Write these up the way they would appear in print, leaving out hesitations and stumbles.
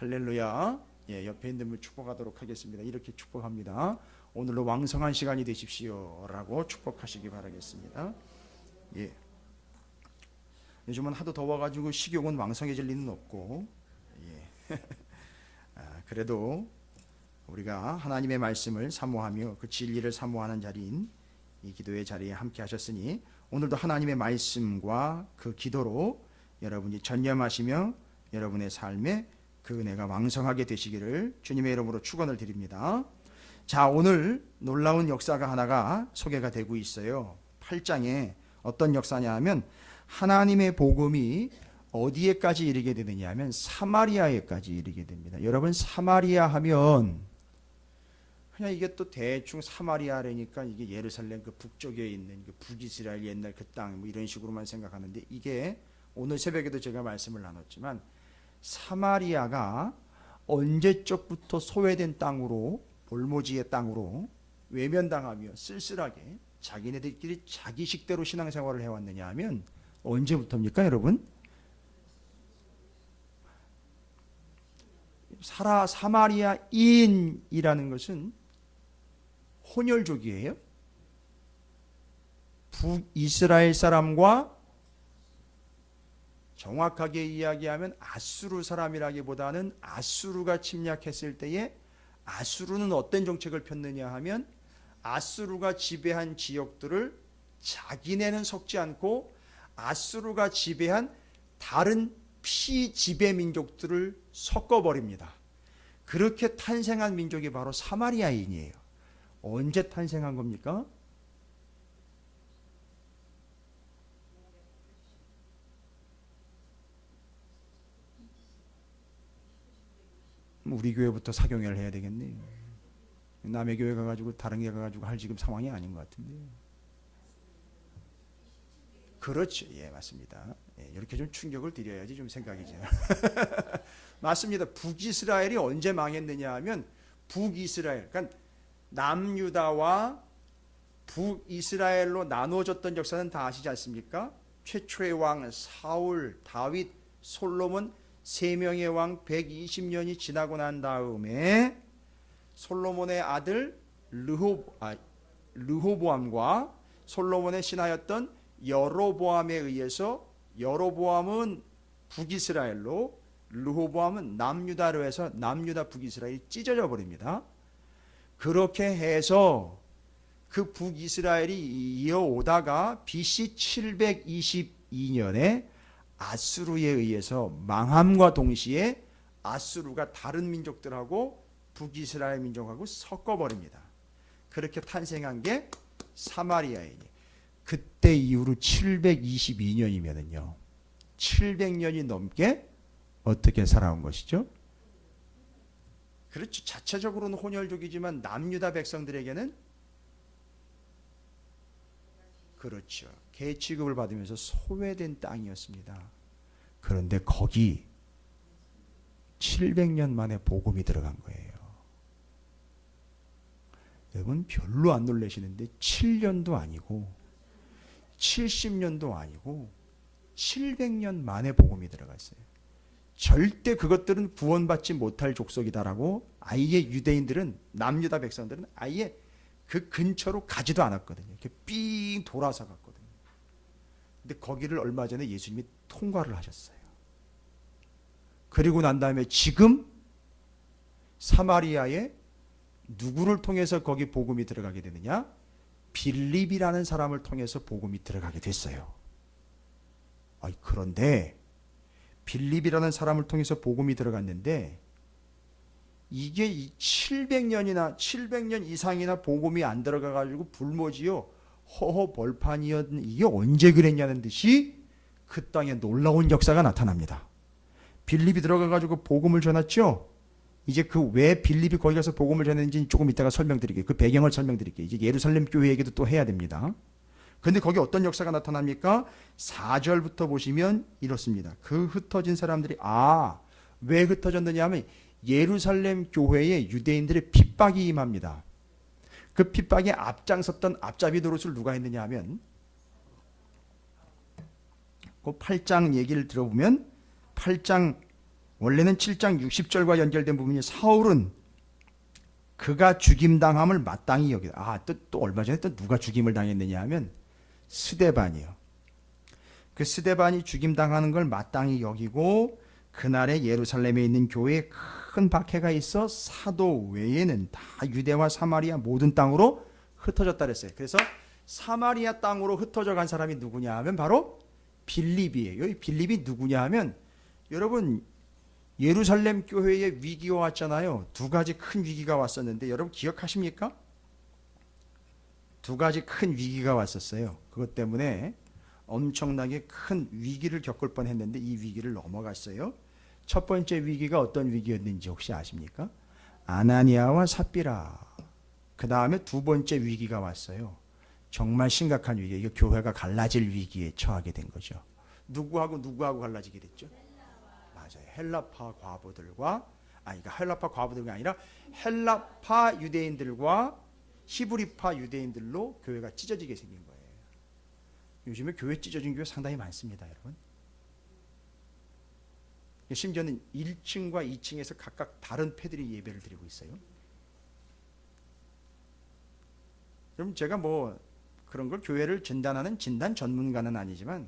할렐루야. 예, 옆에 있는 분 축복하도록 하겠습니다. 이렇게 축복합니다. 오늘로 왕성한 시간이 되십시오 라고 축복하시기 바라겠습니다. 예. 요즘은 하도 더워가지고 식욕은 왕성해질 리는 없고, 예. 그래도 우리가 하나님의 말씀을 사모하며 그 진리를 사모하는 자리인 이 기도의 자리에 함께 하셨으니, 오늘도 하나님의 말씀과 그 기도로 여러분이 전념하시며 여러분의 삶에 그 은혜가 왕성하게 되시기를 주님의 이름으로 축원을 드립니다. 자, 오늘 놀라운 역사가 하나가 소개가 되고 있어요. 8장에 어떤 역사냐 하면, 하나님의 복음이 어디에까지 이르게 되느냐 하면 사마리아에까지 이르게 됩니다. 여러분, 사마리아 하면 그냥 이게 또 대충 사마리아라니까 이게 예루살렘 그 북쪽에 있는 그 북이스라엘 옛날 그 땅 뭐 이런 식으로만 생각하는데, 이게 오늘 새벽에도 제가 말씀을 나눴지만 사마리아가 언제적부터 소외된 땅으로, 볼모지의 땅으로 외면당하며 쓸쓸하게 자기네들끼리 자기 식대로 신앙생활을 해왔느냐 하면 언제부터입니까 여러분? 사마리아인이라는 것은 혼혈족이에요. 북이스라엘 사람과, 정확하게 이야기하면 아수르 사람이라기보다는 아수르가 침략했을 때에 아수르는 어떤 정책을 폈느냐 하면, 아수르가 지배한 지역들을 자기네는 섞지 않고 아수르가 지배한 다른 피지배 민족들을 섞어버립니다. 그렇게 탄생한 민족이 바로 사마리아인이에요. 언제 탄생한 겁니까? 우리 교회부터 사경회를 해야 되겠네. 남의 교회 가가지고 다른 교회 가가지고 할 지금 상황이 아닌 것 같은데. 그렇죠. 예, 맞습니다. 예, 이렇게 좀 충격을 드려야지 좀 생각이죠. 맞습니다. 북이스라엘이 언제 망했느냐 하면, 북이스라엘, 그러니까 남유다와 북이스라엘로 나누어졌던 역사는 다 아시지 않습니까? 최초의 왕 사울, 다윗, 솔로몬 세 명의 왕 120년이 지나고 난 다음에 솔로몬의 아들 르호보암과 솔로몬의 신하였던 여로보암에 의해서, 여로보암은 북이스라엘로, 르호보암은 남유다로 해서 남유다 북이스라엘이 찢어져 버립니다. 그렇게 해서 그 북이스라엘이 이어오다가 BC 722년에 아수르에 의해서 망함과 동시에 아수르가 다른 민족들하고 북이스라엘 민족하고 섞어버립니다. 그렇게 탄생한 게 사마리아인이. 그때 이후로 722년이면은요 700년이 넘게 어떻게 살아온 것이죠? 그렇죠. 자체적으로는 혼혈족이지만 남유다 백성들에게는, 그렇죠, 개 취급을 받으면서 소외된 땅이었습니다. 그런데 거기 700년 만에 복음이 들어간 거예요. 여러분 별로 안 놀라시는데 7년도 아니고 70년도 아니고 700년 만에 복음이 들어갔어요. 절대 그것들은 구원받지 못할 족속이다라고 아예 유대인들은, 남유다 백성들은 아예 그 근처로 가지도 않았거든요. 이렇게 삥 돌아서 갔거든요. 근데 거기를 얼마 전에 예수님이 통과를 하셨어요. 그리고 난 다음에 지금 사마리아에 누구를 통해서 거기 복음이 들어가게 되느냐? 빌립이라는 사람을 통해서 복음이 들어가게 됐어요. 그런데 빌립이라는 사람을 통해서 복음이 들어갔는데, 이게 700년 이상이나 복음이 안 들어가가지고 불모지요 허허벌판이었는, 이게 언제 그랬냐는 듯이 그 땅에 놀라운 역사가 나타납니다. 빌립이 들어가가지고 복음을 전했죠. 이제 그 왜 빌립이 거기 가서 복음을 전했는지 조금 이따가 설명드릴게요. 그 배경을 설명드릴게요. 이제 예루살렘 교회 얘기도 또 해야 됩니다. 그런데 거기 어떤 역사가 나타납니까? 4절부터 보시면 이렇습니다. 그 흩어진 사람들이, 왜 흩어졌느냐 하면 예루살렘 교회에 유대인들의 핍박이 임합니다. 그 핍박에 앞장섰던 앞잡이 노릇을 누가 했느냐 하면, 그 8장 얘기를 들어보면 8장 원래는 7장 60절과 연결된 부분이 사울은 그가 죽임당함을 마땅히 여기다. 또 얼마 전에 또 누가 죽임을 당했느냐 하면 스데반이요. 그 스데반이 죽임당하는 걸 마땅히 여기고 그날에 예루살렘에 있는 교회에 큰 박해가 있어 사도 외에는 다 유대와 사마리아 모든 땅으로 흩어졌다 그랬어요. 그래서 사마리아 땅으로 흩어져 간 사람이 누구냐 하면 바로 빌립이에요. 이 빌립이 누구냐 하면 여러분 예루살렘 교회에 위기가 왔잖아요. 두 가지 큰 위기가 왔었는데 여러분 기억하십니까? 두 가지 큰 위기가 왔었어요. 그것 때문에 엄청나게 큰 위기를 겪을 뻔했는데 이 위기를 넘어갔어요. 첫 번째 위기가 어떤 위기였는지 혹시 아십니까? 아나니아와 삽비라. 그 다음에 두 번째 위기가 왔어요. 정말 심각한 위기. 이거 교회가 갈라질 위기에 처하게 된 거죠. 누구하고 갈라지게 됐죠? 맞아요. 헬라파 과부들과 그러니까 헬라파 과부들이 아니라 헬라파 유대인들과 히브리파 유대인들로 교회가 찢어지게 생긴 거예요. 요즘에 교회 찢어진 교회 상당히 많습니다, 여러분. 심지어는 1층과 2층에서 각각 다른 패들이 예배를 드리고 있어요. 그럼 제가 뭐 그런 걸 교회를 진단하는 진단 전문가는 아니지만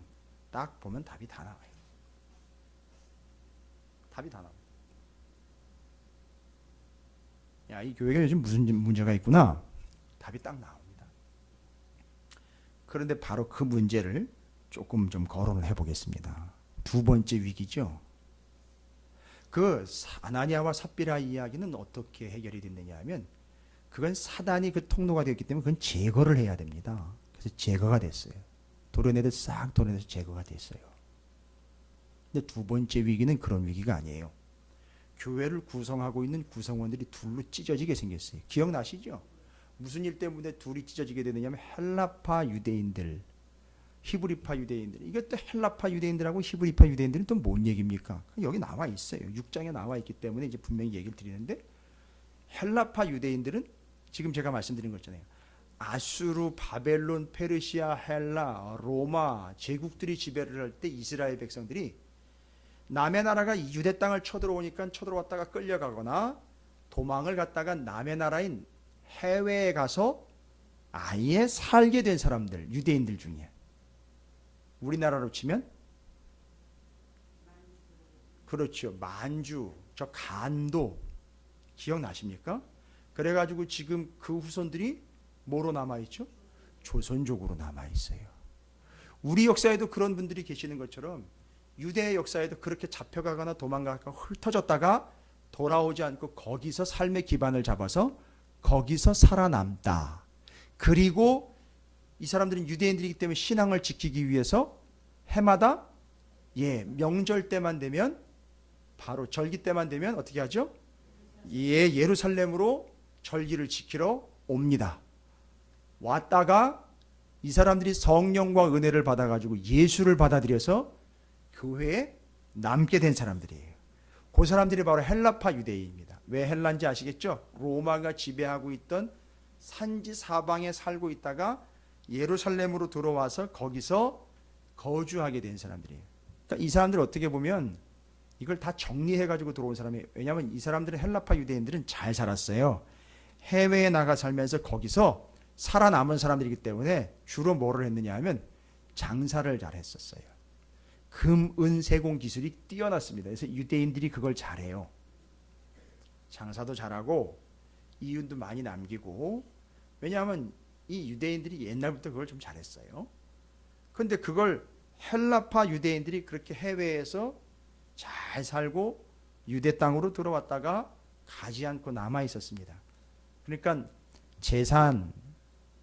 딱 보면 답이 다 나와요. 답이 다 나와요. 야, 이 교회가 요즘 무슨 문제가 있구나. 답이 딱 나옵니다. 그런데 바로 그 문제를 조금 좀 거론을 해보겠습니다. 두 번째 위기죠. 그 아나니아와 삽비라 이야기는 어떻게 해결이 됐느냐 하면 그건 사단이 그 통로가 되었기 때문에 그건 제거를 해야 됩니다. 그래서 제거가 됐어요. 도려내듯 싹 도려내서 제거가 됐어요. 근데 두 번째 위기는 그런 위기가 아니에요. 교회를 구성하고 있는 구성원들이 둘로 찢어지게 생겼어요. 기억나시죠? 무슨 일 때문에 둘이 찢어지게 되느냐면 헬라파 유대인들, 히브리파 유대인들. 이것도 헬라파 유대인들하고 히브리파 유대인들은 또 뭔 얘기입니까? 여기 나와 있어요. 6장에 나와 있기 때문에 이제 분명히 얘기를 드리는데 헬라파 유대인들은 지금 제가 말씀드린 거 있잖아요. 아수르, 바벨론, 페르시아, 헬라, 로마 제국들이 지배를 할 때 이스라엘 백성들이 남의 나라가 유대 땅을 쳐들어오니까 쳐들어왔다가 끌려가거나 도망을 갔다가 남의 나라인 해외에 가서 아예 살게 된 사람들, 유대인들 중에 우리나라로 치면 그렇죠. 만주, 저 간도 기억나십니까? 그래가지고 지금 그 후손들이 뭐로 남아있죠? 조선족으로 남아있어요. 우리 역사에도 그런 분들이 계시는 것처럼 유대의 역사에도 그렇게 잡혀가거나 도망가거나 흩어졌다가 돌아오지 않고 거기서 삶의 기반을 잡아서 거기서 살아남다. 그리고 이 사람들은 유대인들이기 때문에 신앙을 지키기 위해서 해마다 명절 때만 되면 바로 절기 때만 되면 어떻게 하죠? 예루살렘으로 절기를 지키러 옵니다. 왔다가 이 사람들이 성령과 은혜를 받아가지고 예수를 받아들여서 교회에 남게 된 사람들이에요. 그 사람들이 바로 헬라파 유대인입니다. 왜 헬라인지 아시겠죠? 로마가 지배하고 있던 산지 사방에 살고 있다가 예루살렘으로 들어와서 거기서 거주하게 된 사람들이에요. 그러니까 이 사람들 어떻게 보면 이걸 다 정리해가지고 들어온 사람이에요. 왜냐하면 이 사람들은 헬라파 유대인들은 잘 살았어요. 해외에 나가 살면서 거기서 살아남은 사람들이기 때문에 주로 뭐를 했느냐 하면 장사를 잘 했었어요. 금, 은, 세공 기술이 뛰어났습니다. 그래서 유대인들이 그걸 잘해요. 장사도 잘하고 이윤도 많이 남기고. 왜냐하면 이 유대인들이 옛날부터 그걸 좀 잘했어요. 그런데 그걸 헬라파 유대인들이 그렇게 해외에서 잘 살고 유대 땅으로 들어왔다가 가지 않고 남아 있었습니다. 그러니까 재산,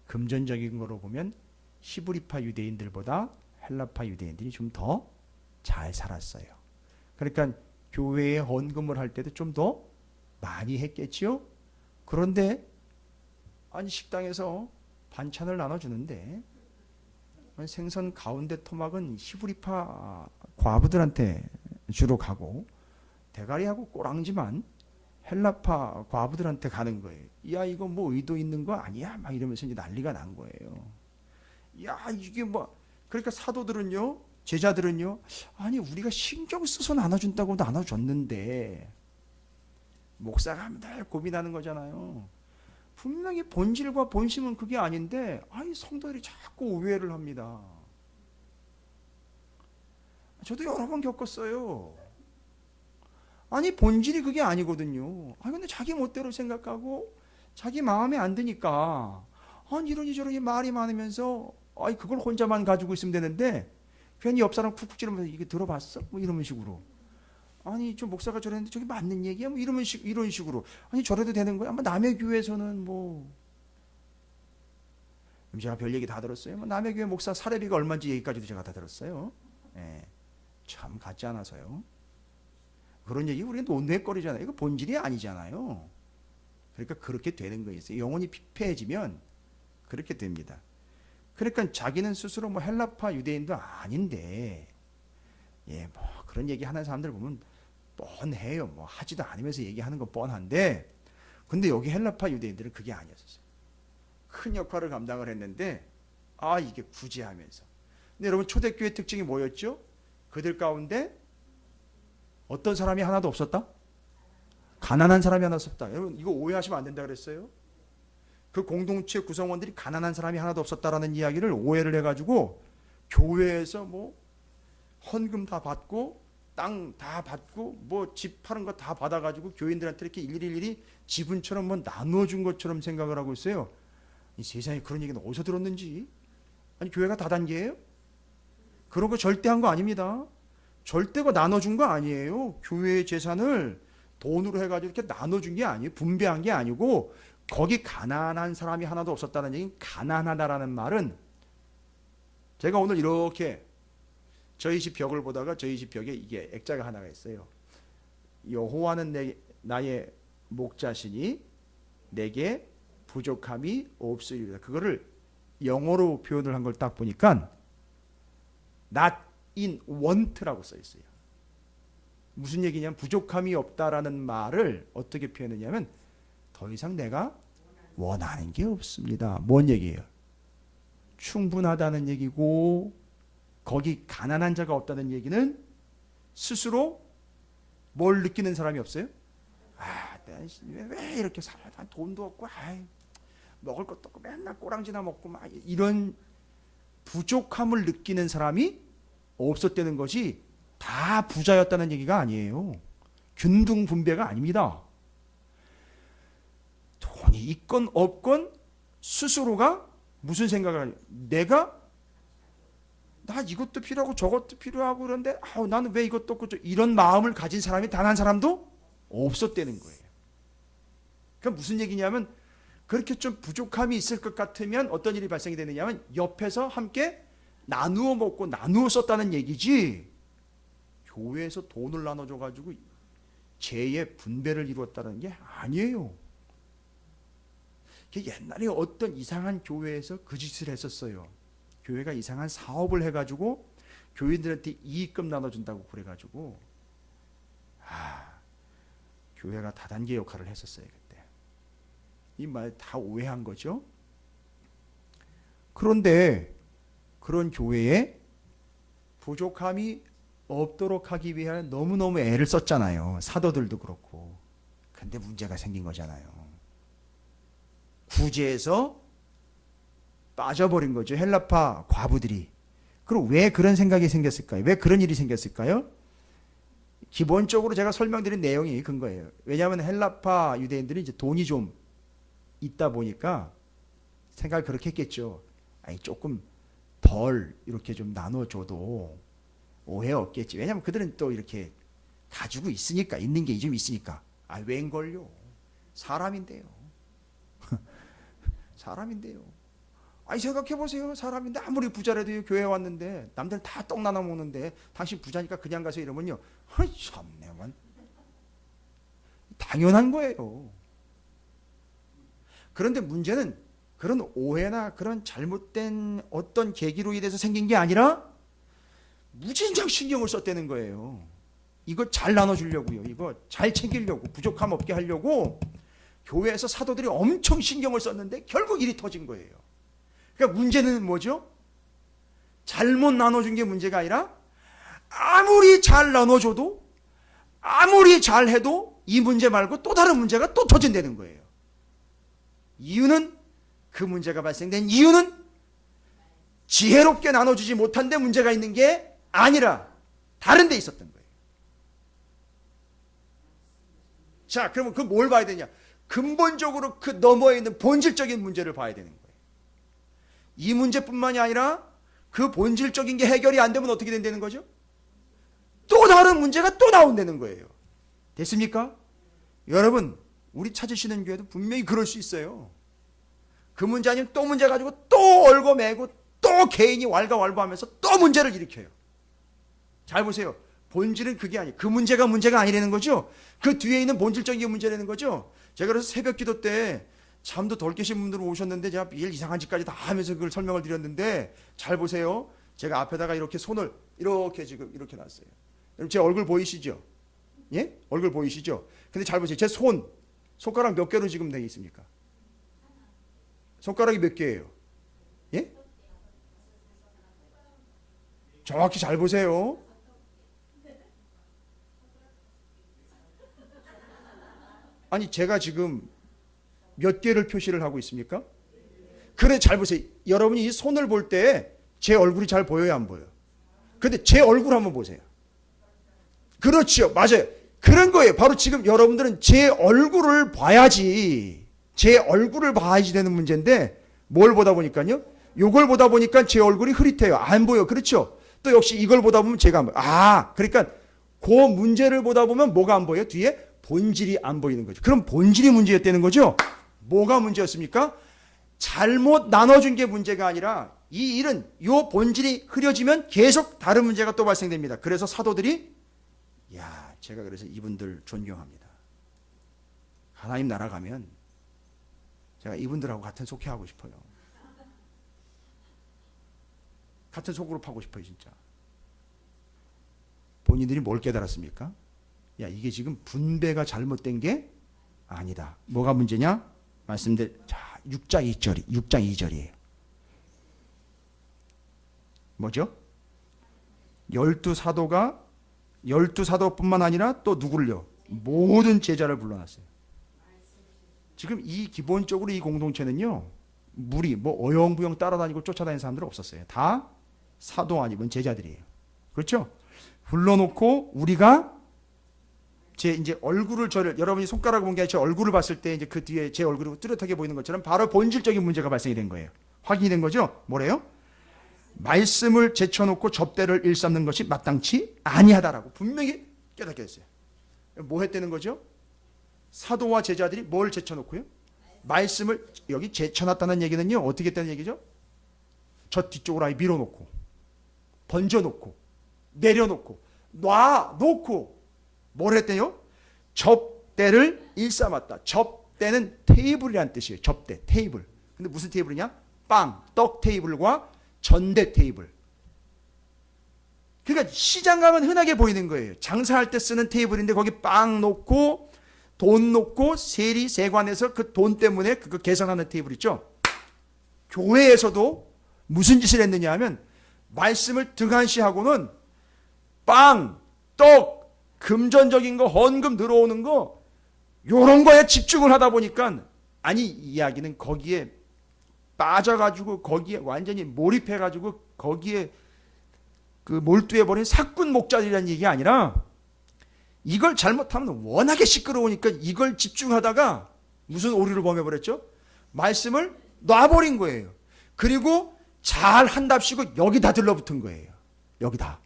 금전적인 거로 보면 히브리파 유대인들보다 헬라파 유대인들이 좀 더 잘 살았어요. 그러니까 교회에 헌금을 할 때도 좀 더 많이 했겠지요. 그런데 아니 식당에서 반찬을 나눠주는데 생선 가운데 토막은 히브리파 과부들한테 주로 가고 대가리하고 꼬랑지만 헬라파 과부들한테 가는 거예요. 야 이거 뭐 의도 있는 거 아니야? 막 이러면서 이제 난리가 난 거예요. 야 이게 뭐 그러니까 사도들은요 제자들은요, 아니 우리가 신경 써서 나눠준다고 나눠줬는데 목사가 늘 고민하는 거잖아요. 분명히 본질과 본심은 그게 아닌데 아니 성도들이 자꾸 오해를 합니다. 저도 여러 번 겪었어요. 아니 본질이 그게 아니거든요. 아 근데 자기 멋대로 생각하고 자기 마음에 안 드니까 아니 이러니 저러니 말이 많으면서 아니 그걸 혼자만 가지고 있으면 되는데 괜히 옆 사람 쿡쿡 찌르면서 이게 들어봤어? 뭐 이런 식으로. 아니 저 목사가 저랬는데 저게 맞는 얘기야? 뭐 이런 식으로. 아니 저래도 되는 거야? 뭐 남의 교회에서는 뭐 제가 별 얘기 다 들었어요. 뭐 남의 교회 목사 사례비가 얼마인지 얘기까지도 제가 다 들었어요. 예, 참 같지 않아서요. 그런 얘기 우리가 논외거리잖아요. 이거 본질이 아니잖아요. 그러니까 그렇게 되는 거예요. 영혼이 피폐해지면 그렇게 됩니다. 그러니까 자기는 스스로 뭐 헬라파 유대인도 아닌데, 예, 뭐 그런 얘기 하는 사람들 보면 뻔해요. 뭐 하지도 않으면서 얘기하는 건 뻔한데, 근데 여기 헬라파 유대인들은 그게 아니었어요. 큰 역할을 감당을 했는데, 아 이게 구제하면서. 근데 여러분 초대교회 특징이 뭐였죠? 그들 가운데 어떤 사람이 하나도 없었다? 가난한 사람이 하나 없었다. 여러분 이거 오해하시면 안 된다 그랬어요. 그 공동체 구성원들이 가난한 사람이 하나도 없었다라는 이야기를 오해를 해가지고 교회에서 뭐 헌금 다 받고 땅 다 받고 뭐 집 파는 거 다 받아가지고 교인들한테 이렇게 일일이 지분처럼 뭐 나눠준 것처럼 생각을 하고 있어요. 이 세상에 그런 얘기는 어디서 들었는지. 아니 교회가 다단계예요? 그런 거 절대 한 거 아닙니다. 절대 그 나눠준 거 아니에요. 교회의 재산을 돈으로 해가지고 이렇게 나눠준 게 아니에요. 분배한 게 아니고 거기 가난한 사람이 하나도 없었다는 얘기는 가난하다라는 말은 제가 오늘 이렇게 저희 집 벽을 보다가 저희 집 벽에 이게 액자가 하나가 있어요. 여호와는 나의 목자시니 내게 부족함이 없으리로다. 그거를 영어로 표현을 한 걸 딱 보니까 not in want라고 써 있어요. 무슨 얘기냐면 부족함이 없다라는 말을 어떻게 표현했냐면 더 이상 내가 원하는 게 없습니다. 뭔 얘기예요? 충분하다는 얘기고 거기 가난한 자가 없다는 얘기는 스스로 뭘 느끼는 사람이 없어요? 아, 왜 이렇게 살아? 돈도 없고, 먹을 것도 없고, 맨날 꼬랑지나 먹고, 막 이런 부족함을 느끼는 사람이 없었다는 것이 다 부자였다는 얘기가 아니에요. 균등 분배가 아닙니다. 돈이 있건 없건 스스로가 무슨 생각을 하냐? 나 이것도 필요하고 저것도 필요하고 그런데 나는 왜 이것도 없고 이런 마음을 가진 사람이 단 한 사람도 없었다는 거예요. 그러니까 무슨 얘기냐면 그렇게 좀 부족함이 있을 것 같으면 어떤 일이 발생이 되느냐면 옆에서 함께 나누어 먹고 나누어 썼다는 얘기지 교회에서 돈을 나눠줘가지고 재의 분배를 이루었다는 게 아니에요. 옛날에 어떤 이상한 교회에서 그 짓을 했었어요. 교회가 이상한 사업을 해가지고 교인들한테 이익금 나눠준다고 그래가지고 교회가 다단계 역할을 했었어요. 그때 이 말 다 오해한 거죠. 그런데 그런 교회에 부족함이 없도록 하기 위해 너무너무 애를 썼잖아요. 사도들도 그렇고. 근데 문제가 생긴 거잖아요. 구제에서 빠져버린 거죠. 헬라파 과부들이. 그럼 왜 그런 생각이 생겼을까요? 왜 그런 일이 생겼을까요? 기본적으로 제가 설명드린 내용이 근거예요. 왜냐하면 헬라파 유대인들이 이제 돈이 좀 있다 보니까 생각을 그렇게 했겠죠. 아니 조금 덜 이렇게 좀 나눠줘도 오해 없겠지. 왜냐하면 그들은 또 이렇게 가지고 있으니까 있는 게 좀 있으니까. 웬걸요? 사람인데요. 사람인데요. 생각해보세요. 사람인데 아무리 부자라도 교회에 왔는데 남들 다 떡 나눠 먹는데 당신 부자니까 그냥 가서 이러면요. 참내만 당연한 거예요. 그런데 문제는 그런 오해나 그런 잘못된 어떤 계기로 인해서 생긴 게 아니라 무진장 신경을 썼다는 거예요. 이거 잘 나눠주려고요. 이거 잘 챙기려고 부족함 없게 하려고 교회에서 사도들이 엄청 신경을 썼는데 결국 일이 터진 거예요. 그러니까 문제는 뭐죠? 잘못 나눠준 게 문제가 아니라 아무리 잘 나눠줘도 아무리 잘해도 이 문제 말고 또 다른 문제가 또 터진다는 거예요. 이유는 그 문제가 발생된 이유는 지혜롭게 나눠주지 못한 데 문제가 있는 게 아니라 다른 데 있었던 거예요. 자, 그러면 그 뭘 봐야 되냐? 근본적으로 그 너머에 있는 본질적인 문제를 봐야 되는 거예요. 이 문제뿐만이 아니라 그 본질적인 게 해결이 안 되면 어떻게 된다는 거죠? 또 다른 문제가 또 나온다는 거예요. 됐습니까? 여러분, 우리 찾으시는 교회도 분명히 그럴 수 있어요. 그 문제 아니면 또 문제 가지고 또 얽어매고 또 개인이 왈가왈부하면서 또 문제를 일으켜요. 잘 보세요. 본질은 그게 아니에요. 그 문제가 문제가 아니라는 거죠. 그 뒤에 있는 본질적인 문제라는 거죠. 제가 그래서 새벽 기도 때 잠도 덜 깨신 분들 오셨는데 제가 일 이상한 짓까지 다 하면서 그걸 설명을 드렸는데 잘 보세요. 제가 앞에다가 이렇게 손을 이렇게 지금 이렇게 놨어요. 여러분 제 얼굴 보이시죠? 예? 얼굴 보이시죠? 근데 잘 보세요. 제 손가락 몇 개로 지금 되어 있습니까? 손가락이 몇 개예요? 예? 정확히 잘 보세요. 아니 제가 지금 몇 개를 표시를 하고 있습니까? 그래 잘 보세요. 여러분이 이 손을 볼 때 제 얼굴이 잘 보여요, 안 보여요? 근데 제 얼굴 한번 보세요. 그렇죠. 맞아요. 그런 거예요. 바로 지금 여러분들은 제 얼굴을 봐야지. 제 얼굴을 봐야지 되는 문제인데 뭘 보다 보니까요. 요걸 보다 보니까 제 얼굴이 흐릿해요. 안 보여. 그렇죠? 또 역시 이걸 보다 보면 제가 안 보여. 아, 그러니까 그 문제를 보다 보면 뭐가 안 보여요? 뒤에 본질이 안 보이는 거죠. 그럼 본질이 문제였다는 거죠? 뭐가 문제였습니까? 잘못 나눠준 게 문제가 아니라 이 일은 요 본질이 흐려지면 계속 다른 문제가 또 발생됩니다. 그래서 사도들이 제가 그래서 이분들 존경합니다. 하나님 나라 가면 제가 이분들하고 같은 속해하고 싶어요. 같은 속으로 하고 싶어요, 진짜. 본인들이 뭘 깨달았습니까? 이게 지금 분배가 잘못된 게 아니다. 뭐가 문제냐? 말씀드린 6장 2절이에요. 뭐죠? 12사도가 12사도뿐만 아니라 또 누구를요? 모든 제자를 불러놨어요. 지금 이 기본적으로 이 공동체는요. 무리 어영부영 따라다니고 쫓아다니는 사람들은 없었어요. 다 사도 아니면 제자들이에요. 그렇죠? 불러놓고 우리가 제 이제 얼굴을 여러분이 손가락을 본 게 아니라 제 얼굴을 봤을 때 이제 그 뒤에 제 얼굴이 뚜렷하게 보이는 것처럼 바로 본질적인 문제가 발생이 된 거예요. 확인이 된 거죠? 뭐래요? 말씀을 제쳐놓고 접대를 일삼는 것이 마땅치 아니하다라고 분명히 깨닫게 됐어요. 뭐 했다는 거죠? 사도와 제자들이 뭘 제쳐놓고요? 말씀을 여기 제쳐놨다는 얘기는요. 어떻게 했다는 얘기죠? 저 뒤쪽으로 아예 밀어놓고 번져놓고 내려놓고 놔놓고 뭘 했대요? 접대를 일삼았다. 접대는 테이블이라는 뜻이에요. 접대, 테이블. 근데 무슨 테이블이냐? 빵, 떡 테이블과 전대 테이블. 그러니까 시장 가면 흔하게 보이는 거예요. 장사할 때 쓰는 테이블인데 거기 빵 놓고 돈 놓고 세관에서 그 돈 때문에 그거 계산하는 테이블 있죠. 교회에서도 무슨 짓을 했느냐 하면 말씀을 등한시하고는 빵, 떡, 금전적인 거, 헌금 들어오는 거 요런 거에 집중을 하다 보니까 이야기는 거기에 빠져가지고 거기에 완전히 몰입해가지고 거기에 그 몰두해버린 사꾼 목자들이라는 얘기가 아니라 이걸 잘못하면 워낙에 시끄러우니까 이걸 집중하다가 무슨 오류를 범해버렸죠? 말씀을 놔버린 거예요. 그리고 잘 한답시고 여기다 들러붙은 거예요. 여기다.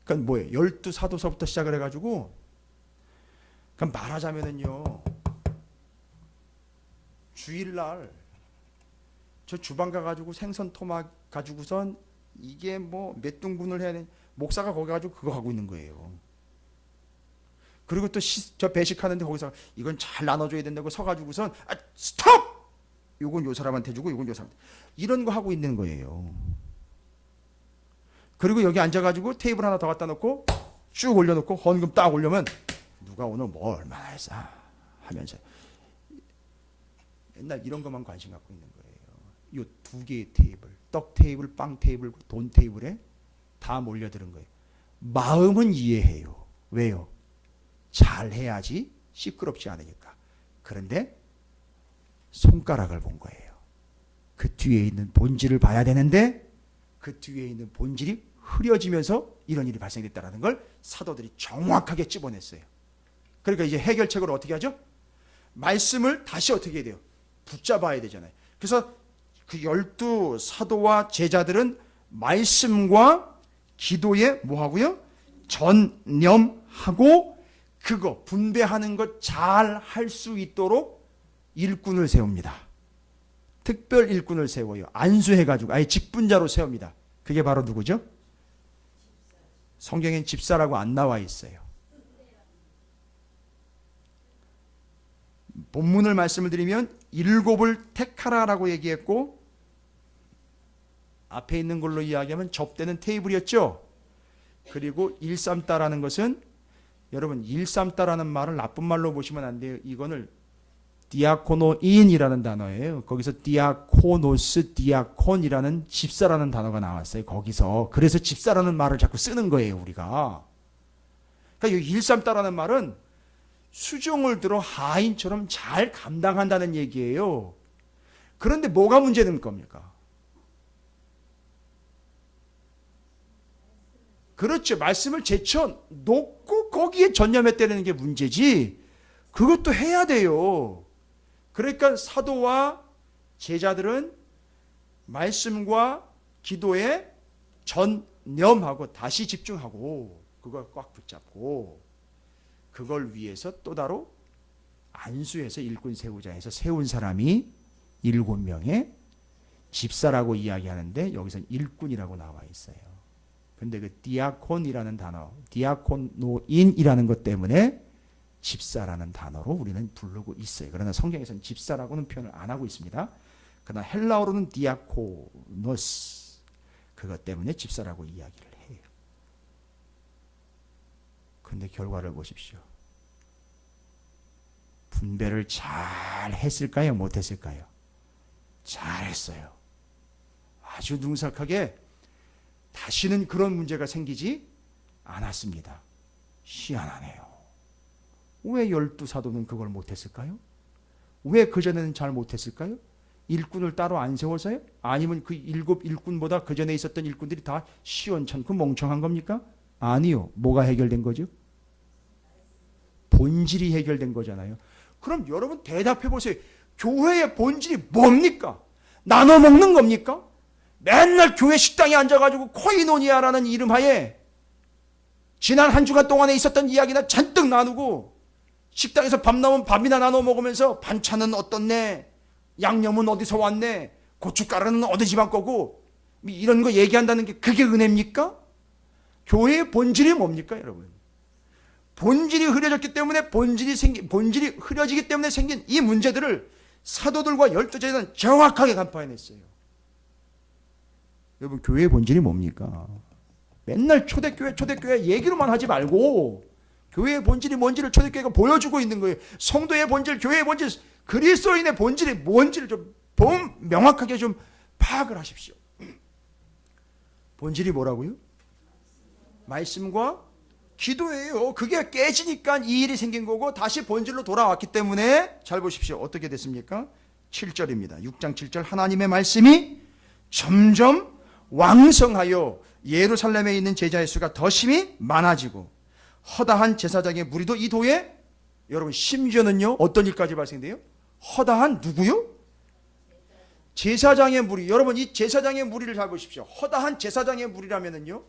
그러니까 뭐예요? 12사도서부터 시작을 해가지고 그럼 말하자면은요. 주일날 저 주방 가가지고 생선 토막 가지고선 이게 몇 등분을 해야 돼. 목사가 거기 가지고 그거 하고 있는 거예요. 그리고 또 저 배식하는데 거기서 이건 잘 나눠줘야 된다고 서가지고선 스톱! 요건 요 사람한테 주고 요건 요 사람한테. 이런 거 하고 있는 거예요. 그리고 여기 앉아가지고 테이블 하나 더 갖다 놓고 쭉 올려놓고 헌금 딱 올려면 누가 오늘 뭐 얼마나 했어 하면서 맨날 이런 것만 관심 갖고 있는 거예요. 요 두 개의 테이블, 떡 테이블, 빵 테이블, 돈 테이블에 다 몰려드는 거예요. 마음은 이해해요. 왜요? 잘해야지 시끄럽지 않으니까. 그런데 손가락을 본 거예요. 그 뒤에 있는 본질을 봐야 되는데 그 뒤에 있는 본질이 흐려지면서 이런 일이 발생됐다는 걸 사도들이 정확하게 찝어냈어요. 그러니까 이제 해결책을 어떻게 하죠? 말씀을 다시 어떻게 해야 돼요? 붙잡아야 되잖아요. 그래서 그 12 사도와 제자들은 말씀과 기도에 뭐 하고요? 전념하고 그거 분배하는 것 잘 할 수 있도록 일꾼을 세웁니다. 특별 일꾼을 세워요. 안수해가지고 아예 직분자로 세웁니다. 그게 바로 누구죠? 성경엔 집사라고 안 나와 있어요. 본문을 말씀을 드리면 7을 택하라라고 얘기했고 앞에 있는 걸로 이야기하면 접대는 테이블이었죠. 그리고 일삼다라는 것은 여러분 일삼다라는 말을 나쁜 말로 보시면 안 돼요. 이거는 디아코노인이라는 단어예요. 거기서 디아코노스, 디아콘이라는 집사라는 단어가 나왔어요. 거기서. 그래서 집사라는 말을 자꾸 쓰는 거예요, 우리가. 그러니까 이 일삼다라는 말은 수종을 들어 하인처럼 잘 감당한다는 얘기예요. 그런데 뭐가 문제된 겁니까? 그렇죠. 말씀을 제쳐 놓고 거기에 전념했다는 게 문제지. 그것도 해야 돼요. 그러니까 사도와 제자들은 말씀과 기도에 전념하고 다시 집중하고 그걸 꽉 붙잡고 그걸 위해서 또 다로 안수해서 일꾼 세우자 해서 세운 사람이 7명의 집사라고 이야기하는데 여기서 일꾼이라고 나와 있어요. 근데 그 디아콘이라는 단어, 디아코노인이라는 것 때문에 집사라는 단어로 우리는 부르고 있어요. 그러나 성경에서는 집사라고는 표현을 안 하고 있습니다. 그러나 헬라어로는 디아코노스, 그것 때문에 집사라고 이야기를 해요. 그런데 결과를 보십시오. 분배를 잘 했을까요? 못했을까요? 잘했어요. 아주 능숙하게 다시는 그런 문제가 생기지 않았습니다. 희한하네요. 왜 12 사도는 그걸 못했을까요? 왜 그전에는 잘 못했을까요? 일꾼을 따로 안 세워서요? 아니면 그 7 일꾼보다 그전에 있었던 일꾼들이 다 시원찮고 멍청한 겁니까? 아니요. 뭐가 해결된 거죠? 본질이 해결된 거잖아요. 그럼 여러분 대답해 보세요. 교회의 본질이 뭡니까? 나눠 먹는 겁니까? 맨날 교회 식당에 앉아가지고 코이노니아라는 이름하에 지난 한 주간 동안에 있었던 이야기나 잔뜩 나누고 식당에서 밥 나오면 밥이나 나눠 먹으면서 반찬은 어떻네, 양념은 어디서 왔네, 고춧가루는 어디 집안 거고 이런 거 얘기한다는 게 그게 은혜입니까? 교회의 본질이 뭡니까, 여러분? 본질이 흐려졌기 때문에 본질이 흐려지기 때문에 생긴 이 문제들을 사도들과 12제자는 정확하게 간파해냈어요. 여러분, 교회의 본질이 뭡니까? 맨날 초대교회 얘기로만 하지 말고 교회의 본질이 뭔지를 초대교회가 보여주고 있는 거예요. 성도의 본질, 교회의 본질, 그리스도인의 본질이 뭔지를 좀 명확하게 좀 파악을 하십시오. 본질이 뭐라고요? 말씀과 기도예요. 그게 깨지니까 이 일이 생긴 거고 다시 본질로 돌아왔기 때문에 잘 보십시오. 어떻게 됐습니까? 7절입니다. 6장 7절 하나님의 말씀이 점점 왕성하여 예루살렘에 있는 제자의 수가 더 심히 많아지고 허다한 제사장의 무리도 이 도에, 여러분 심지어는요 어떤 일까지 발생돼요? 허다한 누구요? 제사장의 무리. 여러분 이 제사장의 무리를 잘 보십시오. 허다한 제사장의 무리라면은요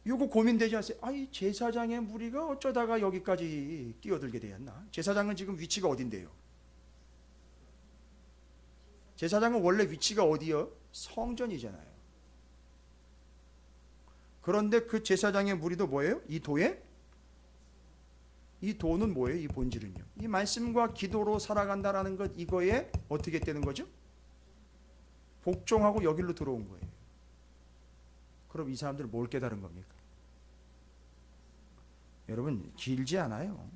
요거 고민되지 않으세요? 이 제사장의 무리가 어쩌다가 여기까지 끼어들게 되었나? 제사장은 지금 위치가 어딘데요? 제사장은 원래 위치가 어디요? 성전이잖아요. 그런데 그 제사장의 무리도 뭐예요? 이 도에? 이 도는 뭐예요? 이 본질은요? 이 말씀과 기도로 살아간다라는 것, 이거에 어떻게 되는 거죠? 복종하고 여기로 들어온 거예요. 그럼 이 사람들은 뭘 깨달은 겁니까? 여러분 길지 않아요.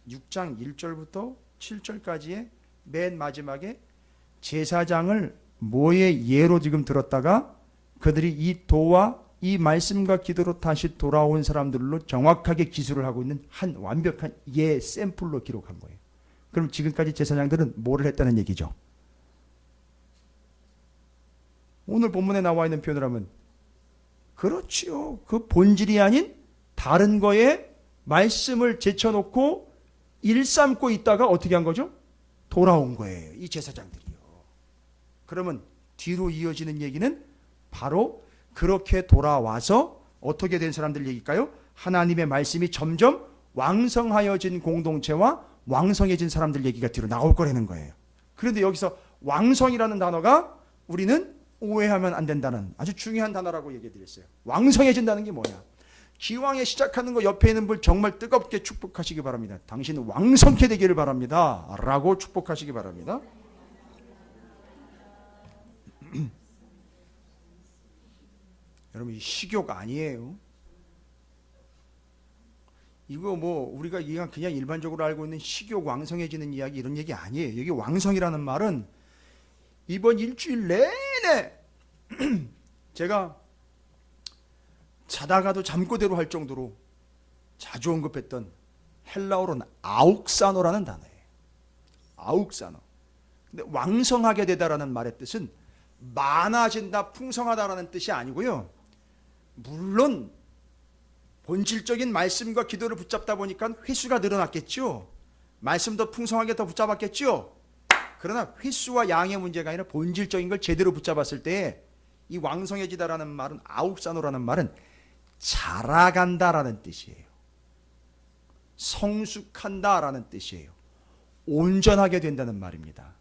6장 1절부터 7절까지의 맨 마지막에 제사장을 뭐의 예로 지금 들었다가 그들이 이 도와 이 말씀과 기도로 다시 돌아온 사람들로 정확하게 기술을 하고 있는 한 완벽한 예 샘플로 기록한 거예요. 그럼 지금까지 제사장들은 뭐를 했다는 얘기죠? 오늘 본문에 나와 있는 표현을 하면 그렇지요. 그 본질이 아닌 다른 거에 말씀을 제쳐놓고 일삼고 있다가 어떻게 한 거죠? 돌아온 거예요. 이 제사장들이요. 그러면 뒤로 이어지는 얘기는 바로 그렇게 돌아와서 어떻게 된 사람들 얘기일까요? 하나님의 말씀이 점점 왕성하여진 공동체와 왕성해진 사람들 얘기가 뒤로 나올 거라는 거예요. 그런데 여기서 왕성이라는 단어가 우리는 오해하면 안 된다는 아주 중요한 단어라고 얘기해 드렸어요. 왕성해진다는 게 뭐냐? 기왕에 시작하는 거 옆에 있는 분 정말 뜨겁게 축복하시기 바랍니다. 당신은 왕성케 되기를 바랍니다. 라고 축복하시기 바랍니다. 여러분, 이 식욕 아니에요. 이거 뭐 우리가 그냥 일반적으로 알고 있는 식욕 왕성해지는 이야기 이런 얘기 아니에요. 여기 왕성이라는 말은 이번 일주일 내내 제가 자다가도 잠꼬대로 할 정도로 자주 언급했던 헬라어로는 아욱사노라는 단어예요. 아욱사노. 근데 왕성하게 되다라는 말의 뜻은 많아진다, 풍성하다라는 뜻이 아니고요. 물론 본질적인 말씀과 기도를 붙잡다 보니까 횟수가 늘어났겠죠. 말씀도 풍성하게 더 붙잡았겠죠. 그러나 횟수와 양의 문제가 아니라 본질적인 걸 제대로 붙잡았을 때 이 왕성해지다라는 말은 아욱사노라는 말은 자라간다라는 뜻이에요. 성숙한다라는 뜻이에요. 온전하게 된다는 말입니다.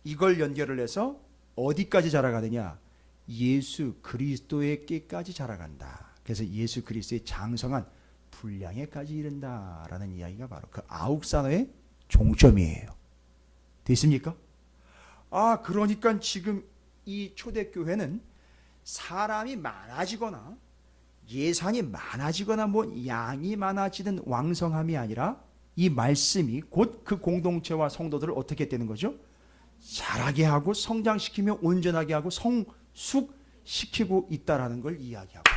이걸 연결을 해서 어디까지 자라가느냐? 예수 그리스도에게까지 자라간다. 그래서 예수 그리스도의 장성한 분량에까지 이른다라는 이야기가 바로 그 아욱사노의 종점이에요. 됐습니까? 그러니까 지금 이 초대교회는 사람이 많아지거나 예산이 많아지거나 뭐 양이 많아지는 왕성함이 아니라 이 말씀이 곧 그 공동체와 성도들을 어떻게 되는 거죠? 자라게 하고 성장시키며 온전하게 하고 성숙시키고 있다라는 걸 이야기하고,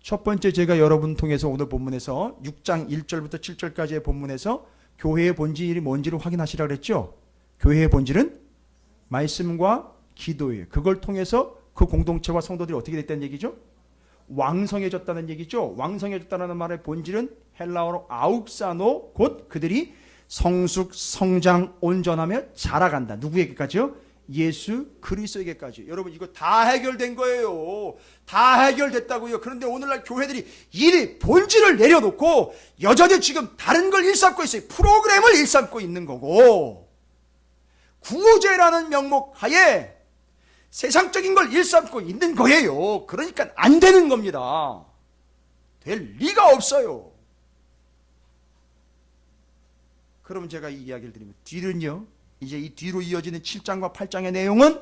첫 번째 제가 여러분 통해서 오늘 본문에서 6장 1절부터 7절까지의 본문에서 교회의 본질이 뭔지를 확인하시라 그랬죠. 교회의 본질은 말씀과 기도예요. 그걸 통해서 그 공동체와 성도들이 어떻게 됐다는 얘기죠? 왕성해졌다는 얘기죠. 왕성해졌다는 말의 본질은 헬라어로 아욱사노, 곧 그들이 성숙, 성장, 온전하며 자라간다. 누구에게까지요? 예수 그리스도에게까지. 여러분, 이거 다 해결된 거예요. 다 해결됐다고요. 그런데 오늘날 교회들이 이 본질을 내려놓고 여전히 지금 다른 걸 일삼고 있어요. 프로그램을 일삼고 있는 거고, 구제라는 명목 하에 세상적인 걸 일삼고 있는 거예요. 그러니까 안 되는 겁니다. 될 리가 없어요. 그럼 제가 이 이야기를 드리면 뒤는요, 이제 이 뒤로 이어지는 7장과 8장의 내용은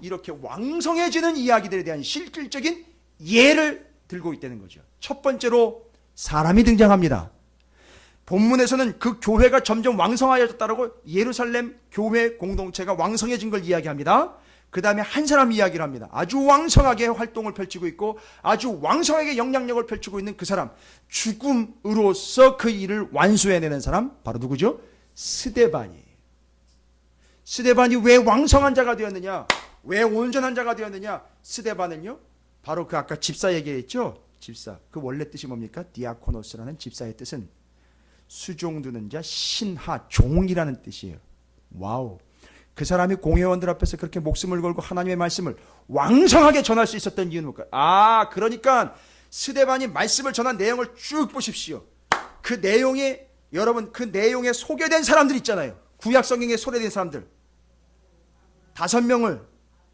이렇게 왕성해지는 이야기들에 대한 실질적인 예를 들고 있다는 거죠. 첫 번째로 사람이 등장합니다. 본문에서는 그 교회가 점점 왕성해졌다라고 예루살렘 교회 공동체가 왕성해진 걸 이야기합니다. 그 다음에 한 사람 이야기를 합니다. 아주 왕성하게 활동을 펼치고 있고 아주 왕성하게 영향력을 펼치고 있는 그 사람, 죽음으로써 그 일을 완수해내는 사람, 바로 누구죠? 스데반이에요. 스데반이 왜 왕성한 자가 되었느냐? 왜 온전한 자가 되었느냐? 스데반은요, 바로 그 아까 집사 얘기했죠? 집사. 그 원래 뜻이 뭡니까? 디아코노스라는 집사의 뜻은 수종드는 자, 신하, 종이라는 뜻이에요. 와우. 그 사람이 공회원들 앞에서 그렇게 목숨을 걸고 하나님의 말씀을 왕성하게 전할 수 있었던 이유는 뭘까요? 그러니까 스데반이 말씀을 전한 내용을 쭉 보십시오. 그 내용에, 여러분, 그 내용에 소개된 사람들 있잖아요. 구약 성경에 소개된 사람들 5명을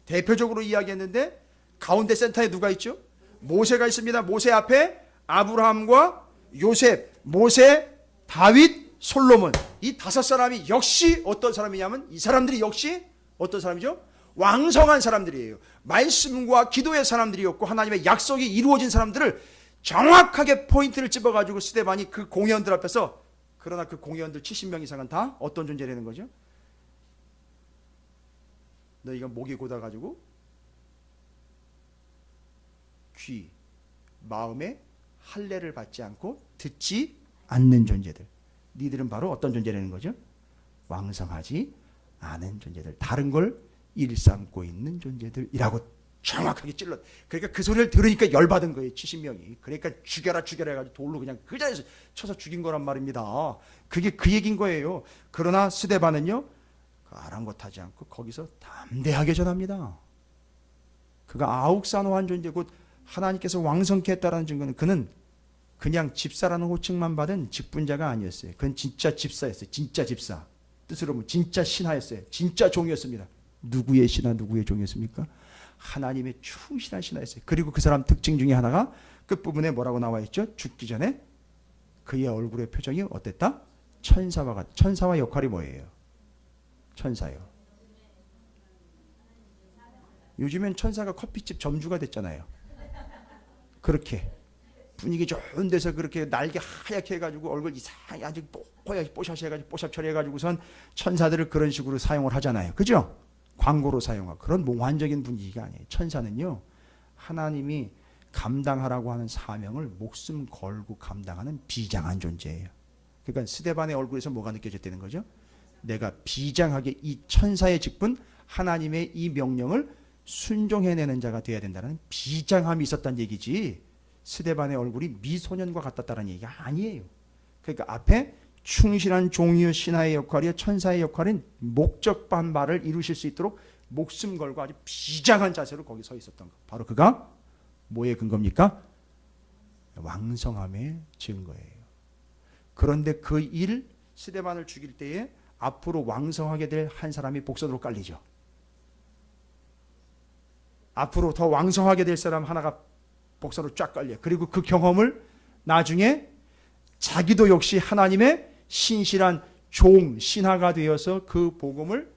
대표적으로 이야기했는데 가운데 센터에 누가 있죠? 모세가 있습니다. 모세 앞에 아브라함과 요셉, 모세, 다윗, 솔로몬, 이 5사람이 역시 어떤 사람이냐면, 이 사람들이 역시 어떤 사람이죠? 왕성한 사람들이에요. 말씀과 기도의 사람들이었고 하나님의 약속이 이루어진 사람들을 정확하게 포인트를 찝어가지고 스데반이 그 공회원들 앞에서, 그러나 그 공회원들 70명 이상은 다 어떤 존재라는 거죠? 너희가 목이 곧아가지고 귀, 마음에 할례를 받지 않고 듣지 않는 존재들. 니들은 바로 어떤 존재라는 거죠? 왕성하지 않은 존재들. 다른 걸 일삼고 있는 존재들이라고 정확하게 찔러. 그러니까 그 소리를 들으니까 열받은 거예요. 70명이. 그러니까 죽여라 죽여라 해가지고 돌로 그냥 그 자리에서 쳐서 죽인 거란 말입니다. 그게 그 얘기인 거예요. 그러나 스데반은요, 아랑곳하지 않고 거기서 담대하게 전합니다. 그가 아욱산호한 존재, 곧 하나님께서 왕성케 했다라는 증거는 그는 그냥 집사라는 호칭만 받은 직분자가 아니었어요. 그건 진짜 집사였어요. 진짜 집사. 뜻으로 보면 진짜 신하였어요. 진짜 종이었습니다. 누구의 신하, 누구의 종이었습니까? 하나님의 충실한 신하였어요. 그리고 그 사람 특징 중에 하나가 끝부분에 뭐라고 나와 있죠? 죽기 전에 그의 얼굴의 표정이 어땠다? 천사와 같다. 천사와 역할이 뭐예요? 천사요. 요즘엔 천사가 커피집 점주가 됐잖아요. 그렇게 분위기 좋은 데서 그렇게 날개 하얗게 해가지고 얼굴 이상하게 아주 뽀샤시 해가지고 뽀샵 처리해가지고선 천사들을 그런 식으로 사용을 하잖아요. 그죠? 광고로 사용하고. 그런 몽환적인 분위기가 아니에요. 천사는요, 하나님이 감당하라고 하는 사명을 목숨 걸고 감당하는 비장한 존재예요. 그러니까 스데반의 얼굴에서 뭐가 느껴졌다는 거죠? 내가 비장하게 이 천사의 직분, 하나님의 이 명령을 순종해내는 자가 되어야 된다는 비장함이 있었다는 얘기지, 스데반의 얼굴이 미소년과 같았다는 얘기가 아니에요. 그러니까 앞에 충실한 종이요 신하의 역할이요 천사의 역할인 목적반 바를 이루실 수 있도록 목숨 걸고 아주 비장한 자세로 거기 서 있었던 것. 바로 그가 뭐의 근거입니까? 왕성함의 증거예요. 그런데 그 일, 스데반을 죽일 때에 앞으로 왕성하게 될 한 사람이 복선으로 깔리죠. 앞으로 더 왕성하게 될 사람 하나가 복선으로 쫙 깔려요. 그리고 그 경험을 나중에 자기도 역시 하나님의 신실한 종, 신하가 되어서 그 복음을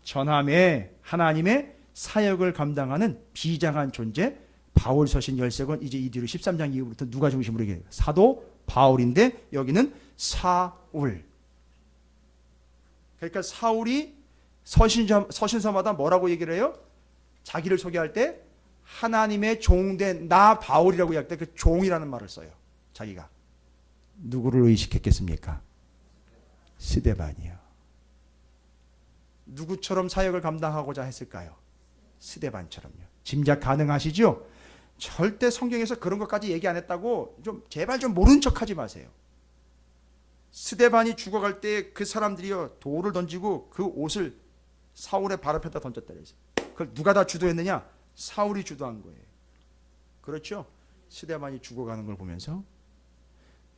전함에 하나님의 사역을 감당하는 비장한 존재, 바울서신 13권, 이제 이 뒤로 13장 이후부터 누가 중심으로 얘기해요? 사도 바울인데 여기는 사울. 그러니까 사울이 서신서마다 뭐라고 얘기를 해요? 자기를 소개할 때 하나님의 종된 나 바울이라고 할 때 그 종이라는 말을 써요. 자기가 누구를 의식했겠습니까? 스데반이요. 누구처럼 사역을 감당하고자 했을까요? 스데반처럼요. 짐작 가능하시죠? 절대 성경에서 그런 것까지 얘기 안 했다고 좀 제발 좀 모른 척하지 마세요. 스데반이 죽어갈 때 그 사람들이요 돌을 던지고 그 옷을 사울의 발 앞에다 던졌다 그랬어요. 그걸 누가 다 주도했느냐? 사울이 주도한 거예요. 그렇죠? 스데반이 죽어가는 걸 보면서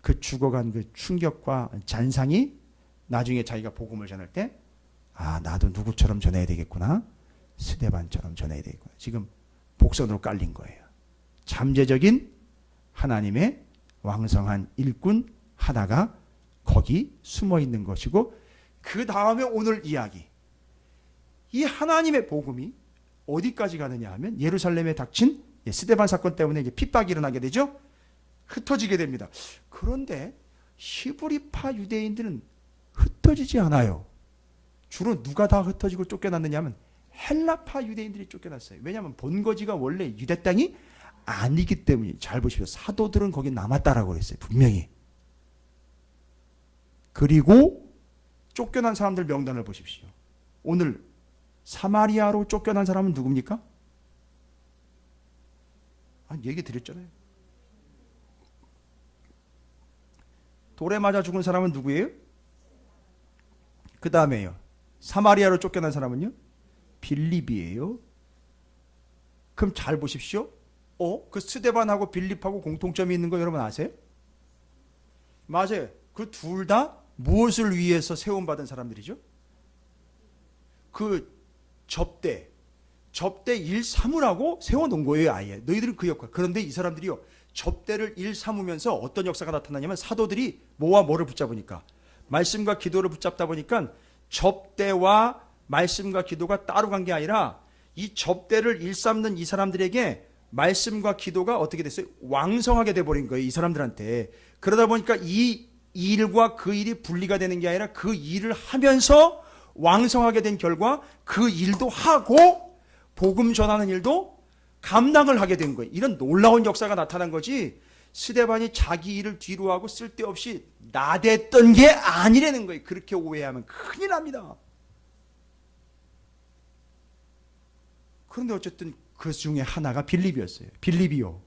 그 죽어간 그 충격과 잔상이 나중에 자기가 복음을 전할 때, 아, 나도 누구처럼 전해야 되겠구나. 스데반처럼 전해야 되겠구나. 지금 복선으로 깔린 거예요. 잠재적인 하나님의 왕성한 일꾼 하나가 거기 숨어 있는 것이고, 그 다음에 오늘 이야기, 이 하나님의 복음이 어디까지 가느냐 하면 예루살렘에 닥친 스데반 사건 때문에 이제 핍박이 일어나게 되죠. 흩어지게 됩니다. 그런데 히브리파 유대인들은 흩어지지 않아요. 주로 누가 다 흩어지고 쫓겨났느냐 하면 헬라파 유대인들이 쫓겨났어요. 왜냐하면 본거지가 원래 유대 땅이 아니기 때문에. 잘 보십시오. 사도들은 거기 남았다라고 그랬어요. 분명히. 그리고 쫓겨난 사람들 명단을 보십시오. 오늘 사마리아로 쫓겨난 사람은 누굽니까? 얘기 드렸잖아요. 돌에 맞아 죽은 사람은 누구예요? 그 다음에요. 사마리아로 쫓겨난 사람은요? 빌립이에요. 그럼 잘 보십시오. 그 스데반하고 빌립하고 공통점이 있는 거 여러분 아세요? 맞아요. 그 둘 다 무엇을 위해서 세움받은 사람들이죠? 그 접대 일 삼으라고 세워놓은 거예요. 아예 너희들은 그 역할. 그런데 이 사람들이요 접대를 일 삼으면서 어떤 역사가 나타나냐면, 사도들이 뭐와 뭐를 붙잡으니까 말씀과 기도를 붙잡다 보니까 접대와 말씀과 기도가 따로 간 게 아니라 이 접대를 일삼는 이 사람들에게 말씀과 기도가 어떻게 됐어요? 왕성하게 돼버린 거예요. 이 사람들한테. 그러다 보니까 이 일과 그 일이 분리가 되는 게 아니라 그 일을 하면서 왕성하게 된 결과 그 일도 하고 복음 전하는 일도 감당을 하게 된 거예요. 이런 놀라운 역사가 나타난 거지 스데반이 자기 일을 뒤로 하고 쓸데없이 나댔던 게 아니라는 거예요. 그렇게 오해하면 큰일 납니다. 그런데 어쨌든 그 중에 하나가 빌립이었어요. 빌립이요.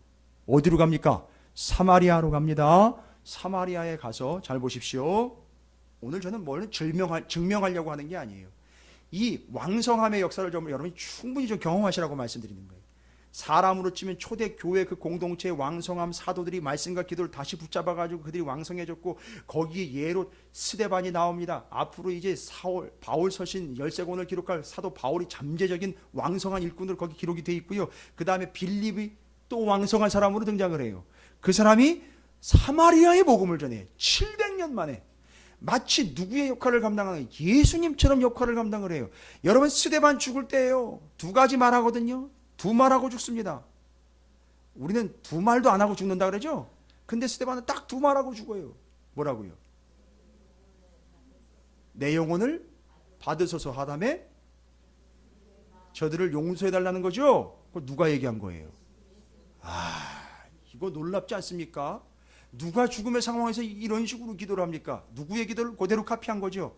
어디로 갑니까? 사마리아로 갑니다. 사마리아에 가서 잘 보십시오. 오늘 저는 뭘 증명하려고 하는 게 아니에요. 이 왕성함의 역사를 좀 여러분이 충분히 좀 경험하시라고 말씀드리는 거예요. 사람으로 치면 초대 교회 그 공동체의 왕성함 사도들이 말씀과 기도를 다시 붙잡아가지고 그들이 왕성해졌고 거기에 예로 스데반이 나옵니다. 앞으로 이제 바울 서신 열세권을 기록할 사도 바울이 잠재적인 왕성한 일꾼으로 거기 기록이 되어 있고요. 그 다음에 빌립이 또 왕성한 사람으로 등장을 해요. 그 사람이 사마리아의 복음을 전해 700년 만에 마치 누구의 역할을 감당하는 예수님처럼 역할을 감당을 해요. 여러분 스데반 죽을 때예요. 두 가지 말하거든요. 두 말하고 죽습니다. 우리는 두 말도 안 하고 죽는다 그러죠. 근데 스데반은 딱 두 말하고 죽어요. 뭐라고요? 내 영혼을 받으소서 하다음에 저들을 용서해 달라는 거죠. 그거 누가 얘기한 거예요? 이거 놀랍지 않습니까? 누가 죽음의 상황에서 이런 식으로 기도를 합니까? 누구의 기도를 그대로 카피한 거죠?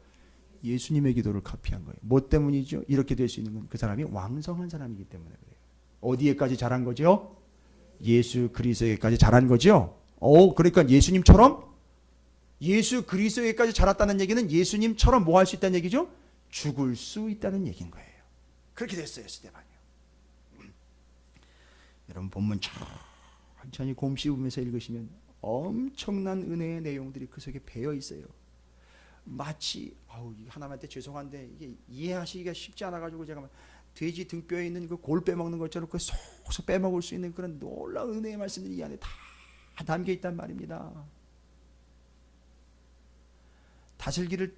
예수님의 기도를 카피한 거예요. 뭐 때문이죠? 이렇게 될 수 있는 건 그 사람이 왕성한 사람이기 때문에 그래요. 어디에까지 자란 거죠? 예수 그리스도에까지 자란 거죠? 그러니까 예수님처럼 예수 그리스도에까지 자랐다는 얘기는 예수님처럼 뭐 할 수 있다는 얘기죠? 죽을 수 있다는 얘기인 거예요. 그렇게 됐어요, 스데반이요. 여러분 본문 천천히 곰씹으면서 읽으시면 엄청난 은혜의 내용들이 그 속에 배어 있어요. 마치 하나님한테 죄송한데 이게 이해하시기가 쉽지 않아가지고 제가 돼지 등뼈에 있는 그 골 빼먹는 것처럼 그 속속 빼먹을 수 있는 그런 놀라운 은혜의 말씀들이 이 안에 다 담겨 있단 말입니다. 다슬기를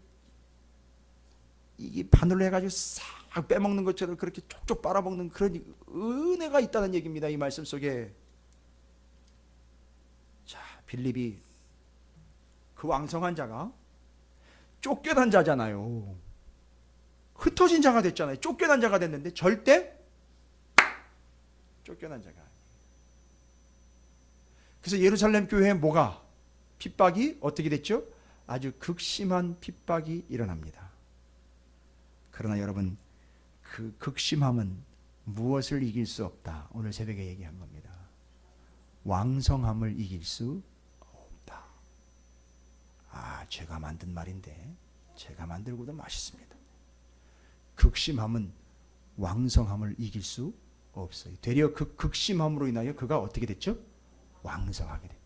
이게 바늘로 해가지고 싹 빼먹는 것처럼 그렇게 촉촉 빨아먹는 그런 은혜가 있다는 얘기입니다. 이 말씀 속에. 자, 빌립이 그 왕성한 자가 쫓겨난 자잖아요. 흩어진 자가 됐잖아요. 쫓겨난 자가 됐는데 절대 쫓겨난 자가 아니에요. 그래서 예루살렘 교회에 뭐가 핍박이 어떻게 됐죠? 아주 극심한 핍박이 일어납니다. 그러나 여러분 그 극심함은 무엇을 이길 수 없다. 오늘 새벽에 얘기한 겁니다. 왕성함을 이길 수 없다. 제가 만든 말인데 제가 만들고도 맛있습니다. 극심함은 왕성함을 이길 수 없어요. 되려 그 극심함으로 인하여 그가 어떻게 됐죠? 왕성하게 됐다.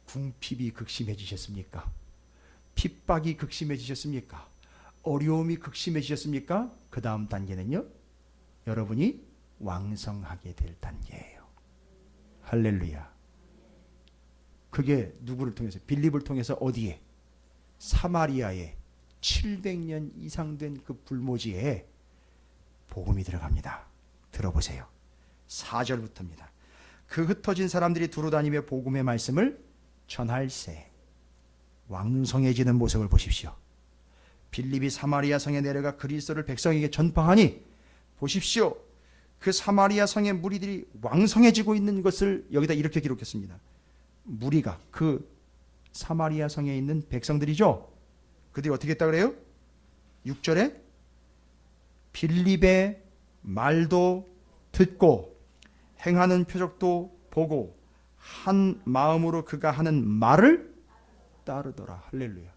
궁핍이 극심해지셨습니까? 핍박이 극심해지셨습니까? 어려움이 극심해지셨습니까? 그 다음 단계는요, 여러분이 왕성하게 될 단계예요. 할렐루야. 그게 누구를 통해서? 빌립을 통해서 어디에? 사마리아에 700년 이상 된 그 불모지에 복음이 들어갑니다. 들어보세요. 4절부터입니다. 그 흩어진 사람들이 두루 다니며 복음의 말씀을 전할세. 왕성해지는 모습을 보십시오. 빌립이 사마리아 성에 내려가 그리스도를 백성에게 전파하니 보십시오. 그 사마리아 성의 무리들이 왕성해지고 있는 것을 여기다 이렇게 기록했습니다. 무리가 그 사마리아 성에 있는 백성들이죠. 그들이 어떻게 했다 그래요? 6절에 빌립의 말도 듣고 행하는 표적도 보고 한 마음으로 그가 하는 말을 따르더라. 할렐루야.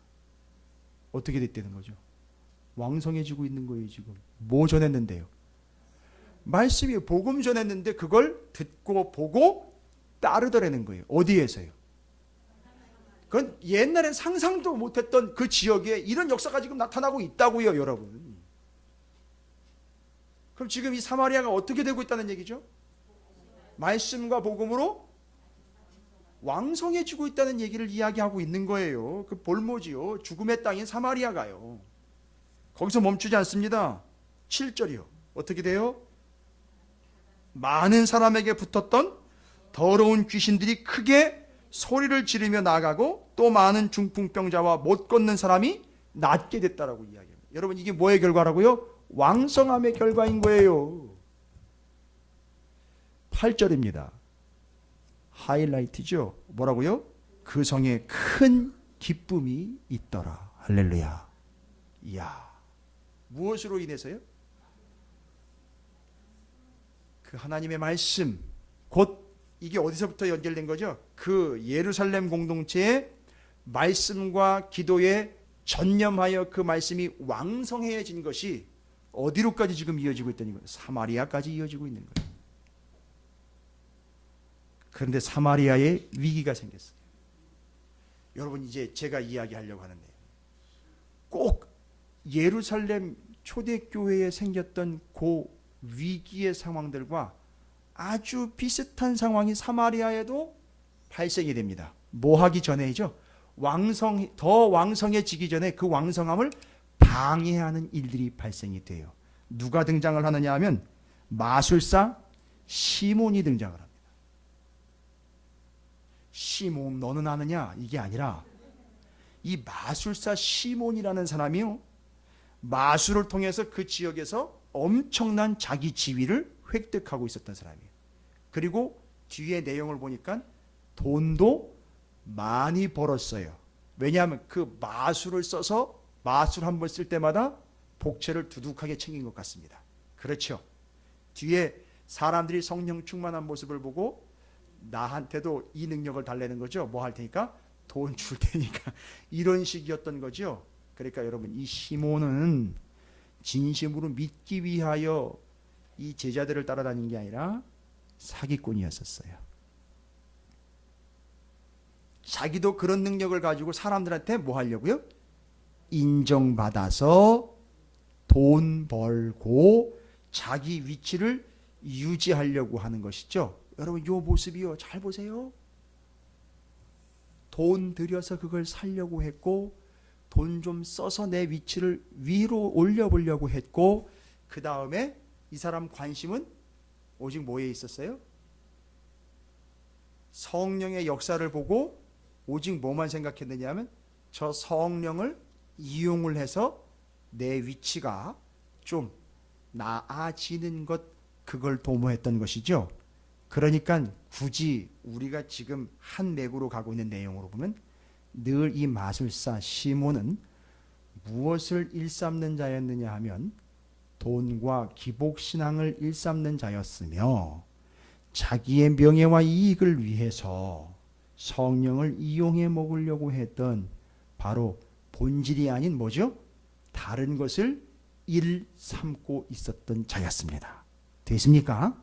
어떻게 됐다는 거죠? 왕성해지고 있는 거예요. 지금 뭐 전했는데요? 말씀이에요. 복음 전했는데 그걸 듣고 보고 따르더라는 거예요. 어디에서요? 그건 옛날엔 상상도 못했던 그 지역에 이런 역사가 지금 나타나고 있다고요, 여러분. 그럼 지금 이 사마리아가 어떻게 되고 있다는 얘기죠? 말씀과 복음으로 왕성해지고 있다는 얘기를 이야기하고 있는 거예요. 그 볼모지요. 죽음의 땅인 사마리아가요. 거기서 멈추지 않습니다. 7절이요. 어떻게 돼요? 많은 사람에게 붙었던 더러운 귀신들이 크게 소리를 지르며 나가고 또 많은 중풍병자와 못 걷는 사람이 낫게 됐다라고 이야기합니다. 여러분 이게 뭐의 결과라고요? 왕성함의 결과인 거예요. 8절입니다. 하이라이트죠. 뭐라고요? 그 성에 큰 기쁨이 있더라. 할렐루야. 이야, 무엇으로 인해서요? 그 하나님의 말씀, 곧 이게 어디서부터 연결된 거죠? 그 예루살렘 공동체의 말씀과 기도에 전념하여 그 말씀이 왕성해진 것이 어디로까지 지금 이어지고 있다는 거예요? 사마리아까지 이어지고 있는 거예요. 그런데 사마리아에 위기가 생겼어요. 여러분 이제 제가 이야기하려고 하는데 꼭 예루살렘 초대교회에 생겼던 그 위기의 상황들과 아주 비슷한 상황이 사마리아에도 발생이 됩니다. 뭐 하기 전에죠? 더 왕성해지기 전에 그 왕성함을 방해하는 일들이 발생이 돼요. 누가 등장을 하느냐 하면 마술사 시몬이 등장을 합니다. 시몬 너는 아느냐? 이게 아니라 이 마술사 시몬이라는 사람이요, 마술을 통해서 그 지역에서 엄청난 자기 지위를 획득하고 있었던 사람이에요. 그리고 뒤에 내용을 보니까 돈도 많이 벌었어요. 왜냐하면 그 마술을 써서 마술 한 번 쓸 때마다 복채를 두둑하게 챙긴 것 같습니다. 그렇죠. 뒤에 사람들이 성령 충만한 모습을 보고 나한테도 이 능력을 달라는 거죠. 뭐 할 테니까? 돈 줄 테니까. 이런 식이었던 거죠. 그러니까 여러분 이 시몬은 진심으로 믿기 위하여 이 제자들을 따라다닌 게 아니라 사기꾼이었었어요. 자기도 그런 능력을 가지고 사람들한테 뭐 하려고요? 인정받아서 돈 벌고 자기 위치를 유지하려고 하는 것이죠. 여러분 이 모습이요, 잘 보세요. 돈 들여서 그걸 살려고 했고, 돈 좀 써서 내 위치를 위로 올려보려고 했고, 그 다음에 이 사람 관심은 오직 뭐에 있었어요? 성령의 역사를 보고 오직 뭐만 생각했느냐 하면 저 성령을 이용을 해서 내 위치가 좀 나아지는 것, 그걸 도모했던 것이죠. 그러니까 굳이 우리가 지금 한 맥으로 가고 있는 내용으로 보면 늘 이 마술사 시몬은 무엇을 일삼는 자였느냐 하면 돈과 기복신앙을 일삼는 자였으며, 자기의 명예와 이익을 위해서 성령을 이용해 먹으려고 했던 바로 본질이 아닌 뭐죠? 다른 것을 일삼고 있었던 자였습니다. 되십니까?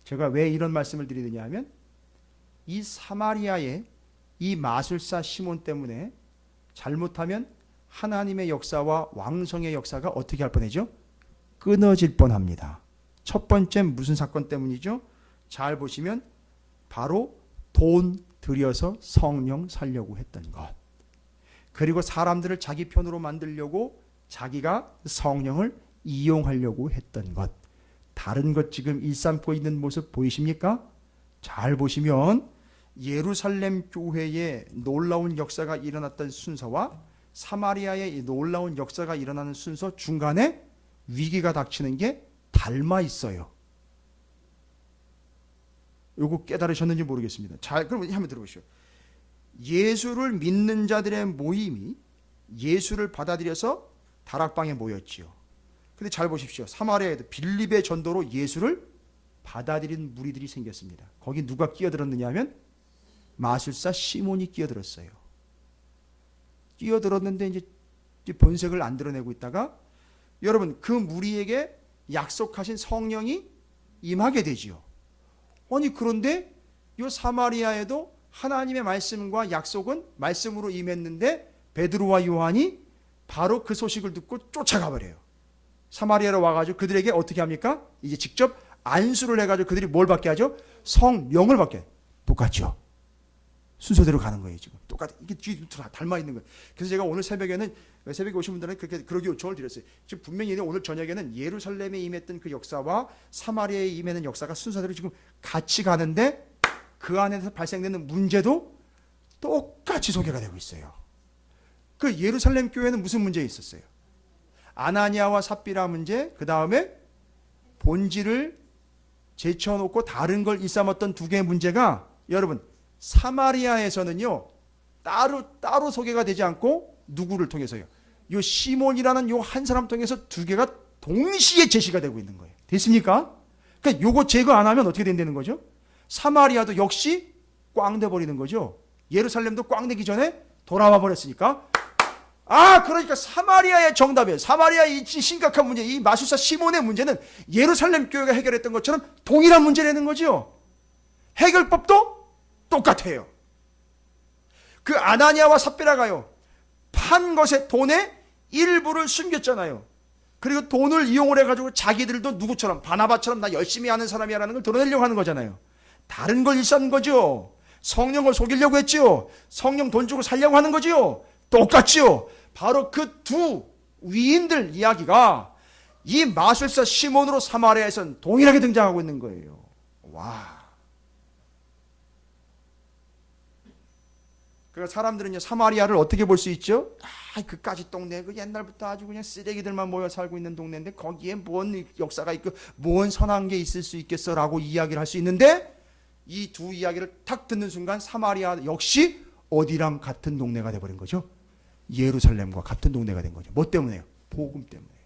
제가 왜 이런 말씀을 드리느냐 하면 이 사마리아의 이 마술사 시몬 때문에 잘못하면 하나님의 역사와 왕성의 역사가 어떻게 할 뻔하죠? 끊어질 뻔합니다. 첫 번째 무슨 사건 때문이죠? 잘 보시면 바로 돈 들여서 성령 살려고 했던 것, 그리고 사람들을 자기 편으로 만들려고 자기가 성령을 이용하려고 했던 것, 다른 것 지금 일삼고 있는 모습 보이십니까? 잘 보시면 예루살렘 교회에 놀라운 역사가 일어났던 순서와 사마리아의 놀라운 역사가 일어나는 순서 중간에 위기가 닥치는 게 닮아 있어요. 요거 깨달으셨는지 모르겠습니다. 잘, 그럼 한번 들어보시죠. 예수를 믿는 자들의 모임이 예수를 받아들여서 다락방에 모였지요. 근데 잘 보십시오. 사마리아에도 빌립의 전도로 예수를 받아들인 무리들이 생겼습니다. 거기 누가 끼어들었느냐 하면 마술사 시몬이 끼어들었어요. 끼어들었는데 이제 본색을 안 드러내고 있다가 여러분 그 무리에게 약속하신 성령이 임하게 되지요. 아니 그런데 이 사마리아에도 하나님의 말씀과 약속은 말씀으로 임했는데 베드로와 요한이 바로 그 소식을 듣고 쫓아가 버려요. 사마리아로 와가지고 그들에게 어떻게 합니까? 이제 직접 안수를 해가지고 그들이 뭘 받게 하죠? 성령을 받게. 똑같죠. 순서대로 가는 거예요 지금. 똑같아. 이게 뒤에 다 닮아 있는 거예요. 그래서 제가 오늘 새벽에 오신 분들은 그렇게 요청을 드렸어요. 지금 분명히 오늘 저녁에는 예루살렘에 임했던 그 역사와 사마리아에 임하는 역사가 순서대로 지금 같이 가는데 그 안에서 발생되는 문제도 똑같이 소개가 되고 있어요. 그 예루살렘 교회는 무슨 문제 있었어요? 아나니아와 삽비라 문제, 그 다음에 본질을 제쳐놓고 다른 걸 일삼았던 두 개의 문제가, 여러분, 사마리아에서는요 따로 소개가 되지 않고 누구를 통해서요? 요 시몬이라는 요 한 사람 통해서 두 개가 동시에 제시가 되고 있는 거예요. 됐습니까? 그러니까 요거 제거 안 하면 어떻게 된다는 거죠? 사마리아도 역시 꽝돼 버리는 거죠. 예루살렘도 꽝되기 전에 돌아와 버렸으니까. 그러니까 사마리아의 정답이에요. 사마리아의 이 심각한 문제, 이 마술사 시몬의 문제는 예루살렘 교회가 해결했던 것처럼 동일한 문제라는 거죠. 해결법도 똑같아요. 그 아나니아와 삽비라가요, 판 것의 돈의 일부를 숨겼잖아요. 그리고 돈을 이용을 해가지고 자기들도 누구처럼, 바나바처럼 나 열심히 하는 사람이라는 걸 드러내려고 하는 거잖아요. 다른 걸 일삼는 거죠. 성령을 속이려고 했죠. 성령 돈 주고 살려고 하는 거죠. 똑같죠. 바로 그 두 위인들 이야기가 이 마술사 시몬으로 사마리아에서는 동일하게 등장하고 있는 거예요. 와. 그러니까 사람들은요, 사마리아를 어떻게 볼 수 있죠? 그까지 동네, 그 옛날부터 아주 그냥 쓰레기들만 모여 살고 있는 동네인데 거기에 뭔 역사가 있고 뭔 선한 게 있을 수 있겠어라고 이야기를 할 수 있는데, 이 두 이야기를 탁 듣는 순간 사마리아 역시 어디랑 같은 동네가 돼버린 거죠? 예루살렘과 같은 동네가 된 거죠. 뭐 때문에요? 복음 때문에요.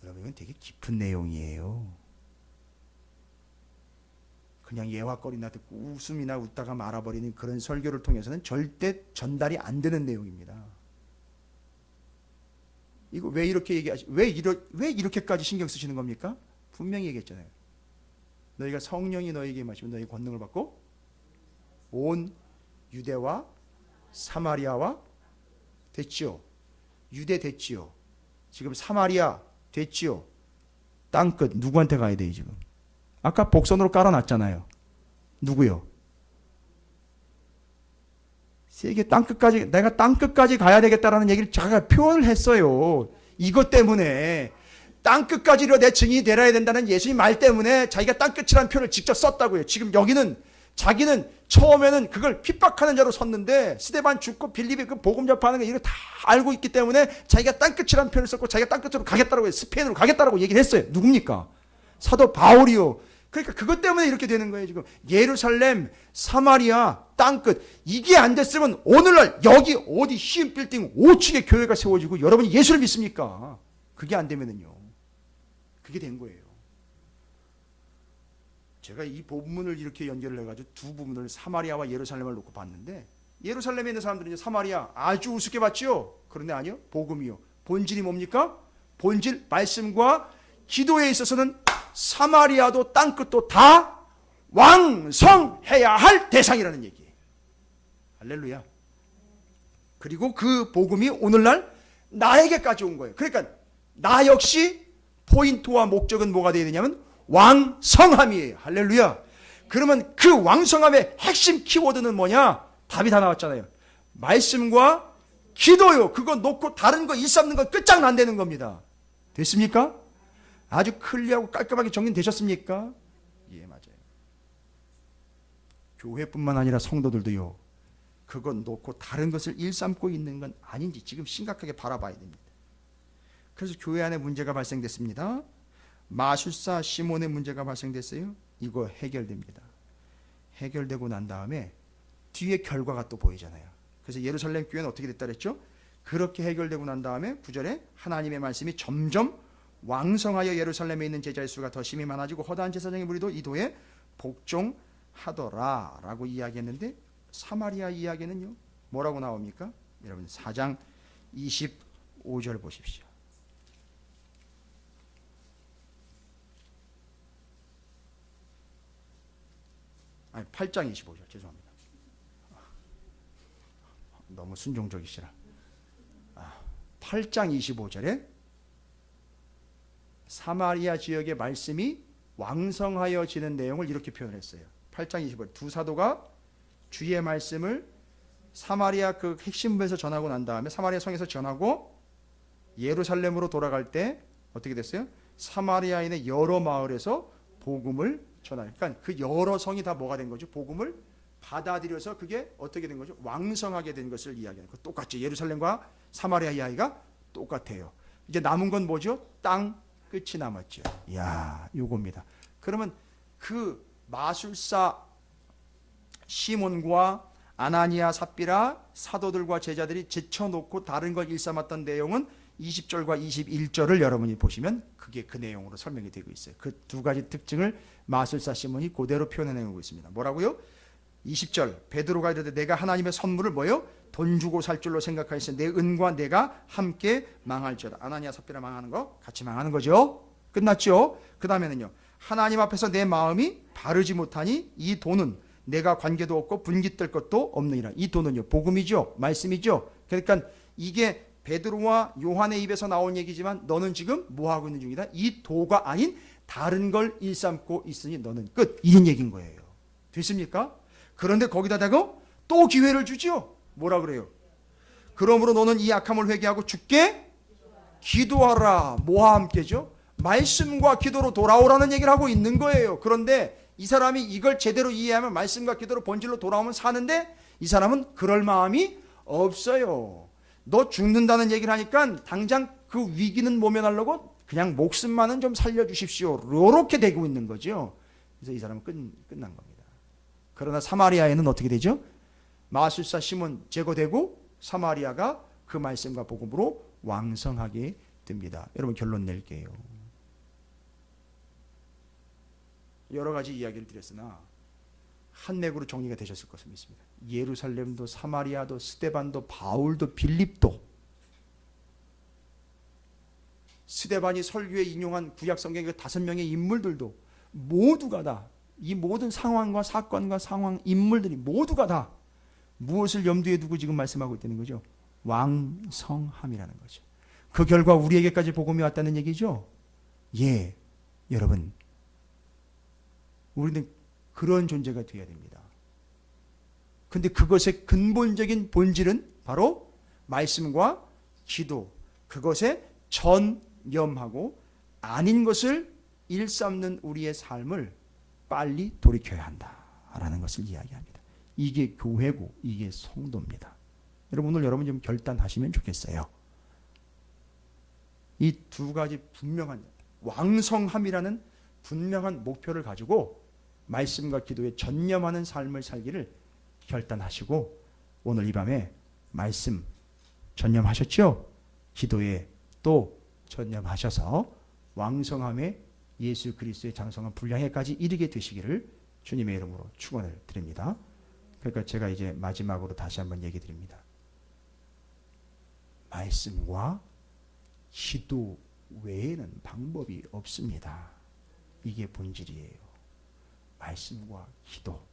여러분, 이건 되게 깊은 내용이에요. 그냥 예화거리나 듣고 웃음이나 웃다가 말아버리는 그런 설교를 통해서는 절대 전달이 안 되는 내용입니다. 이거 왜 이렇게 왜 이렇게까지 신경 쓰시는 겁니까? 분명히 얘기했잖아요. 너희가 성령이 너희에게 임하시면 너희 권능을 받고 온 유대와 사마리아와 됐지요. 유대 됐지요. 지금 사마리아 됐지요. 땅끝 누구한테 가야 돼요 지금? 아까 복선으로 깔아놨잖아요. 누구요? 세계 땅끝까지, 내가 땅끝까지 가야 되겠다라는 얘기를 자기가 표현을 했어요. 이것 때문에 땅끝까지로 내 증인이 되어야 된다는 예수님 말 때문에 자기가 땅끝이라는 표현을 직접 썼다고요. 지금 여기는 자기는 처음에는 그걸 핍박하는 자로 섰는데 스데반 죽고 빌립이 그 복음 전파하는 거 이거 다 알고 있기 때문에 자기가 땅끝이라는 표현을 썼고 자기가 땅끝으로 가겠다라고 해요. 스페인으로 가겠다라고 얘기를 했어요. 누굽니까? 사도 바울이요. 그러니까 그것 때문에 이렇게 되는 거예요. 지금 예루살렘, 사마리아, 땅끝, 이게 안 됐으면 오늘날 여기 어디 시흥 빌딩 5층의 교회가 세워지고 여러분이 예수를 믿습니까? 그게 안 되면은요, 그게 된 거예요. 제가 이 본문을 이렇게 연결을 해가지고 두 부분을 사마리아와 예루살렘을 놓고 봤는데, 예루살렘에 있는 사람들은 이제 사마리아 아주 우습게 봤죠. 그런데 아니요, 복음이요. 본질이 뭡니까? 본질, 말씀과 기도에 있어서는 사마리아도 땅끝도 다 왕성해야 할 대상이라는 얘기예요. 할렐루야. 그리고 그 복음이 오늘날 나에게까지 온 거예요. 그러니까 나 역시 포인트와 목적은 뭐가 되어야 되냐면 왕성함이에요. 할렐루야. 그러면 그 왕성함의 핵심 키워드는 뭐냐? 답이 다 나왔잖아요. 말씀과 기도요. 그거 놓고 다른 거 일삼는 건 끝장난다는 겁니다. 됐습니까? 아주 클리어하고 깔끔하게 정리되셨습니까? 예, 맞아요. 교회뿐만 아니라 성도들도요, 그건 놓고 다른 것을 일삼고 있는 건 아닌지 지금 심각하게 바라봐야 됩니다. 그래서 교회 안에 문제가 발생됐습니다. 마술사 시몬의 문제가 발생됐어요. 이거 해결됩니다. 해결되고 난 다음에 뒤에 결과가 또 보이잖아요. 그래서 예루살렘 교회는 어떻게 됐다 그랬죠? 그렇게 해결되고 난 다음에 9절에 하나님의 말씀이 점점 왕성하여 예루살렘에 있는 제자의 수가 더 심히 많아지고 허다한 제사장의 무리도 이 도에 복종하더라 라고 이야기했는데, 사마리아 이야기는요 뭐라고 나옵니까? 여러분 4장 25절 보십시오. 아니 8장 25절 죄송합니다. 너무 순종적이시라. 8장 25절에 사마리아 지역의 말씀이 왕성하여지는 내용을 이렇게 표현했어요. 8장 25절 두 사도가 주의 말씀을 사마리아 그 핵심부에서 전하고 난 다음에 사마리아 성에서 전하고 예루살렘으로 돌아갈 때 어떻게 됐어요? 사마리아인의 여러 마을에서 복음을 전하니까 그 여러 성이 다 뭐가 된 거죠? 복음을 받아들여서 그게 어떻게 된 거죠? 왕성하게 된 것을 이야기하는 거. 똑같죠. 예루살렘과 사마리아 이야기가 똑같아요. 이제 남은 건 뭐죠? 땅 끝이 남았죠. 야, 요겁니다. 그러면 그 마술사 시몬과 아나니아 삽비라 사도들과 제자들이 제쳐놓고 다른 걸 일삼았던 내용은 20절과 21절을 여러분이 보시면 그게 그 내용으로 설명이 되고 있어요. 그 두 가지 특징을 마술사 시몬이 그대로 표현해내고 있습니다. 뭐라고요? 20절 베드로가 이르되 내가 하나님의 선물을 뭐요? 돈 주고 살 줄로 생각하였으니 내 은과 내가 함께 망할지어다. 아나니아 삽비라 망하는 거 같이 망하는 거죠. 끝났죠. 그 다음에는요, 하나님 앞에서 내 마음이 바르지 못하니 이 돈은 내가 관계도 없고 분깃될 것도 없느니라. 이 돈은요, 복음이죠, 말씀이죠. 그러니까 이게 베드로와 요한의 입에서 나온 얘기지만 너는 지금 뭐 하고 있는 중이다? 이 도가 아닌 다른 걸 일삼고 있으니 너는 끝. 이런 얘기인 거예요. 됐습니까? 그런데 거기다 대고 또 기회를 주죠. 뭐라 그래요? 그러므로 너는 이 악함을 회개하고 주께 기도하라. 뭐와 함께죠? 말씀과 기도로 돌아오라는 얘기를 하고 있는 거예요. 그런데 이 사람이 이걸 제대로 이해하면 말씀과 기도로 본질로 돌아오면 사는데 이 사람은 그럴 마음이 없어요. 너 죽는다는 얘기를 하니까 당장 그 위기는 모면하려고 그냥 목숨만은 좀 살려주십시오. 이렇게 되고 있는 거죠. 그래서 이 사람은 끝난 겁니다. 그러나 사마리아에는 어떻게 되죠? 마술사 시몬 제거되고 사마리아가 그 말씀과 복음으로 왕성하게 됩니다. 여러분 결론 낼게요. 여러 가지 이야기를 드렸으나 한 맥으로 정리가 되셨을 것을 믿습니다. 예루살렘도 사마리아도 스데반도 바울도 빌립도 스데반이 설교에 인용한 구약 성경의 5명의 인물들도 모두가 다 이 모든 상황과 사건과 상황 인물들이 모두가 다 무엇을 염두에 두고 지금 말씀하고 있다는 거죠? 왕성함이라는 거죠. 그 결과 우리에게까지 복음이 왔다는 얘기죠. 예, 여러분 우리는 그런 존재가 되어야 됩니다. 근데 그것의 근본적인 본질은 바로 말씀과 기도, 그것에 전념하고 아닌 것을 일삼는 우리의 삶을 빨리 돌이켜야 한다라는 것을 이야기합니다. 이게 교회고 이게 성도입니다. 여러분 오늘 여러분 좀 결단하시면 좋겠어요. 이 두 가지 분명한 왕성함이라는 분명한 목표를 가지고 말씀과 기도에 전념하는 삶을 살기를 결단하시고 오늘 이 밤에 말씀 전념하셨죠? 기도에 또 전념하셔서 왕성함에 예수 그리스도의 장성한 분량에까지 이르게 되시기를 주님의 이름으로 축원을 드립니다. 그러니까 제가 이제 마지막으로 다시 한번 얘기 드립니다. 말씀과 기도 외에는 방법이 없습니다. 이게 본질이에요. 말씀과 기도,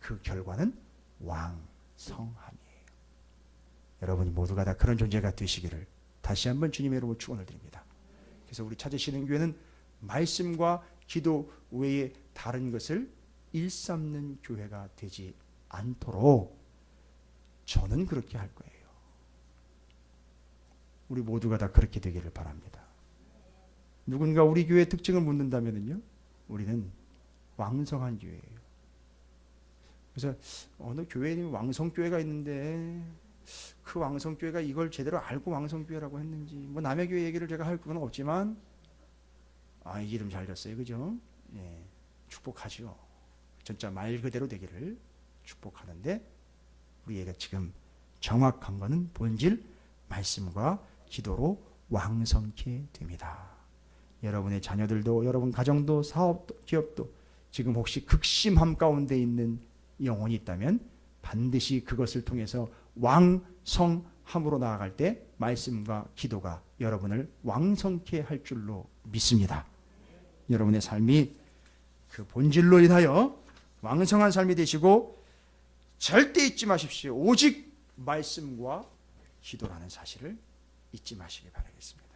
그 결과는 왕성함이에요. 여러분이 모두가 다 그런 존재가 되시기를 다시 한번 주님의 이름으로 축원을 드립니다. 그래서 우리 찾으시는 교회는 말씀과 기도 외에 다른 것을 일삼는 교회가 되지 않도록 저는 그렇게 할 거예요. 우리 모두가 다 그렇게 되기를 바랍니다. 누군가 우리 교회의 특징을 묻는다면요, 우리는 왕성한 교회예요. 그래서 어느 교회에 왕성교회가 있는데 그 왕성교회가 이걸 제대로 알고 왕성교회라고 했는지 뭐 남의 교회 얘기를 제가 할 건 없지만 이 이름 잘 졌어요. 그죠? 예, 축복하죠. 진짜 말 그대로 되기를 축복하는데 우리에게 지금 정확한 것은 본질 말씀과 기도로 왕성케 됩니다. 여러분의 자녀들도 여러분 가정도 사업도 기업도 지금 혹시 극심함 가운데 있는 영혼이 있다면 반드시 그것을 통해서 왕성함으로 나아갈 때 말씀과 기도가 여러분을 왕성케 할 줄로 믿습니다. 여러분의 삶이 그 본질로 인하여 왕성한 삶이 되시고 절대 잊지 마십시오. 오직 말씀과 기도라는 사실을 잊지 마시기 바라겠습니다.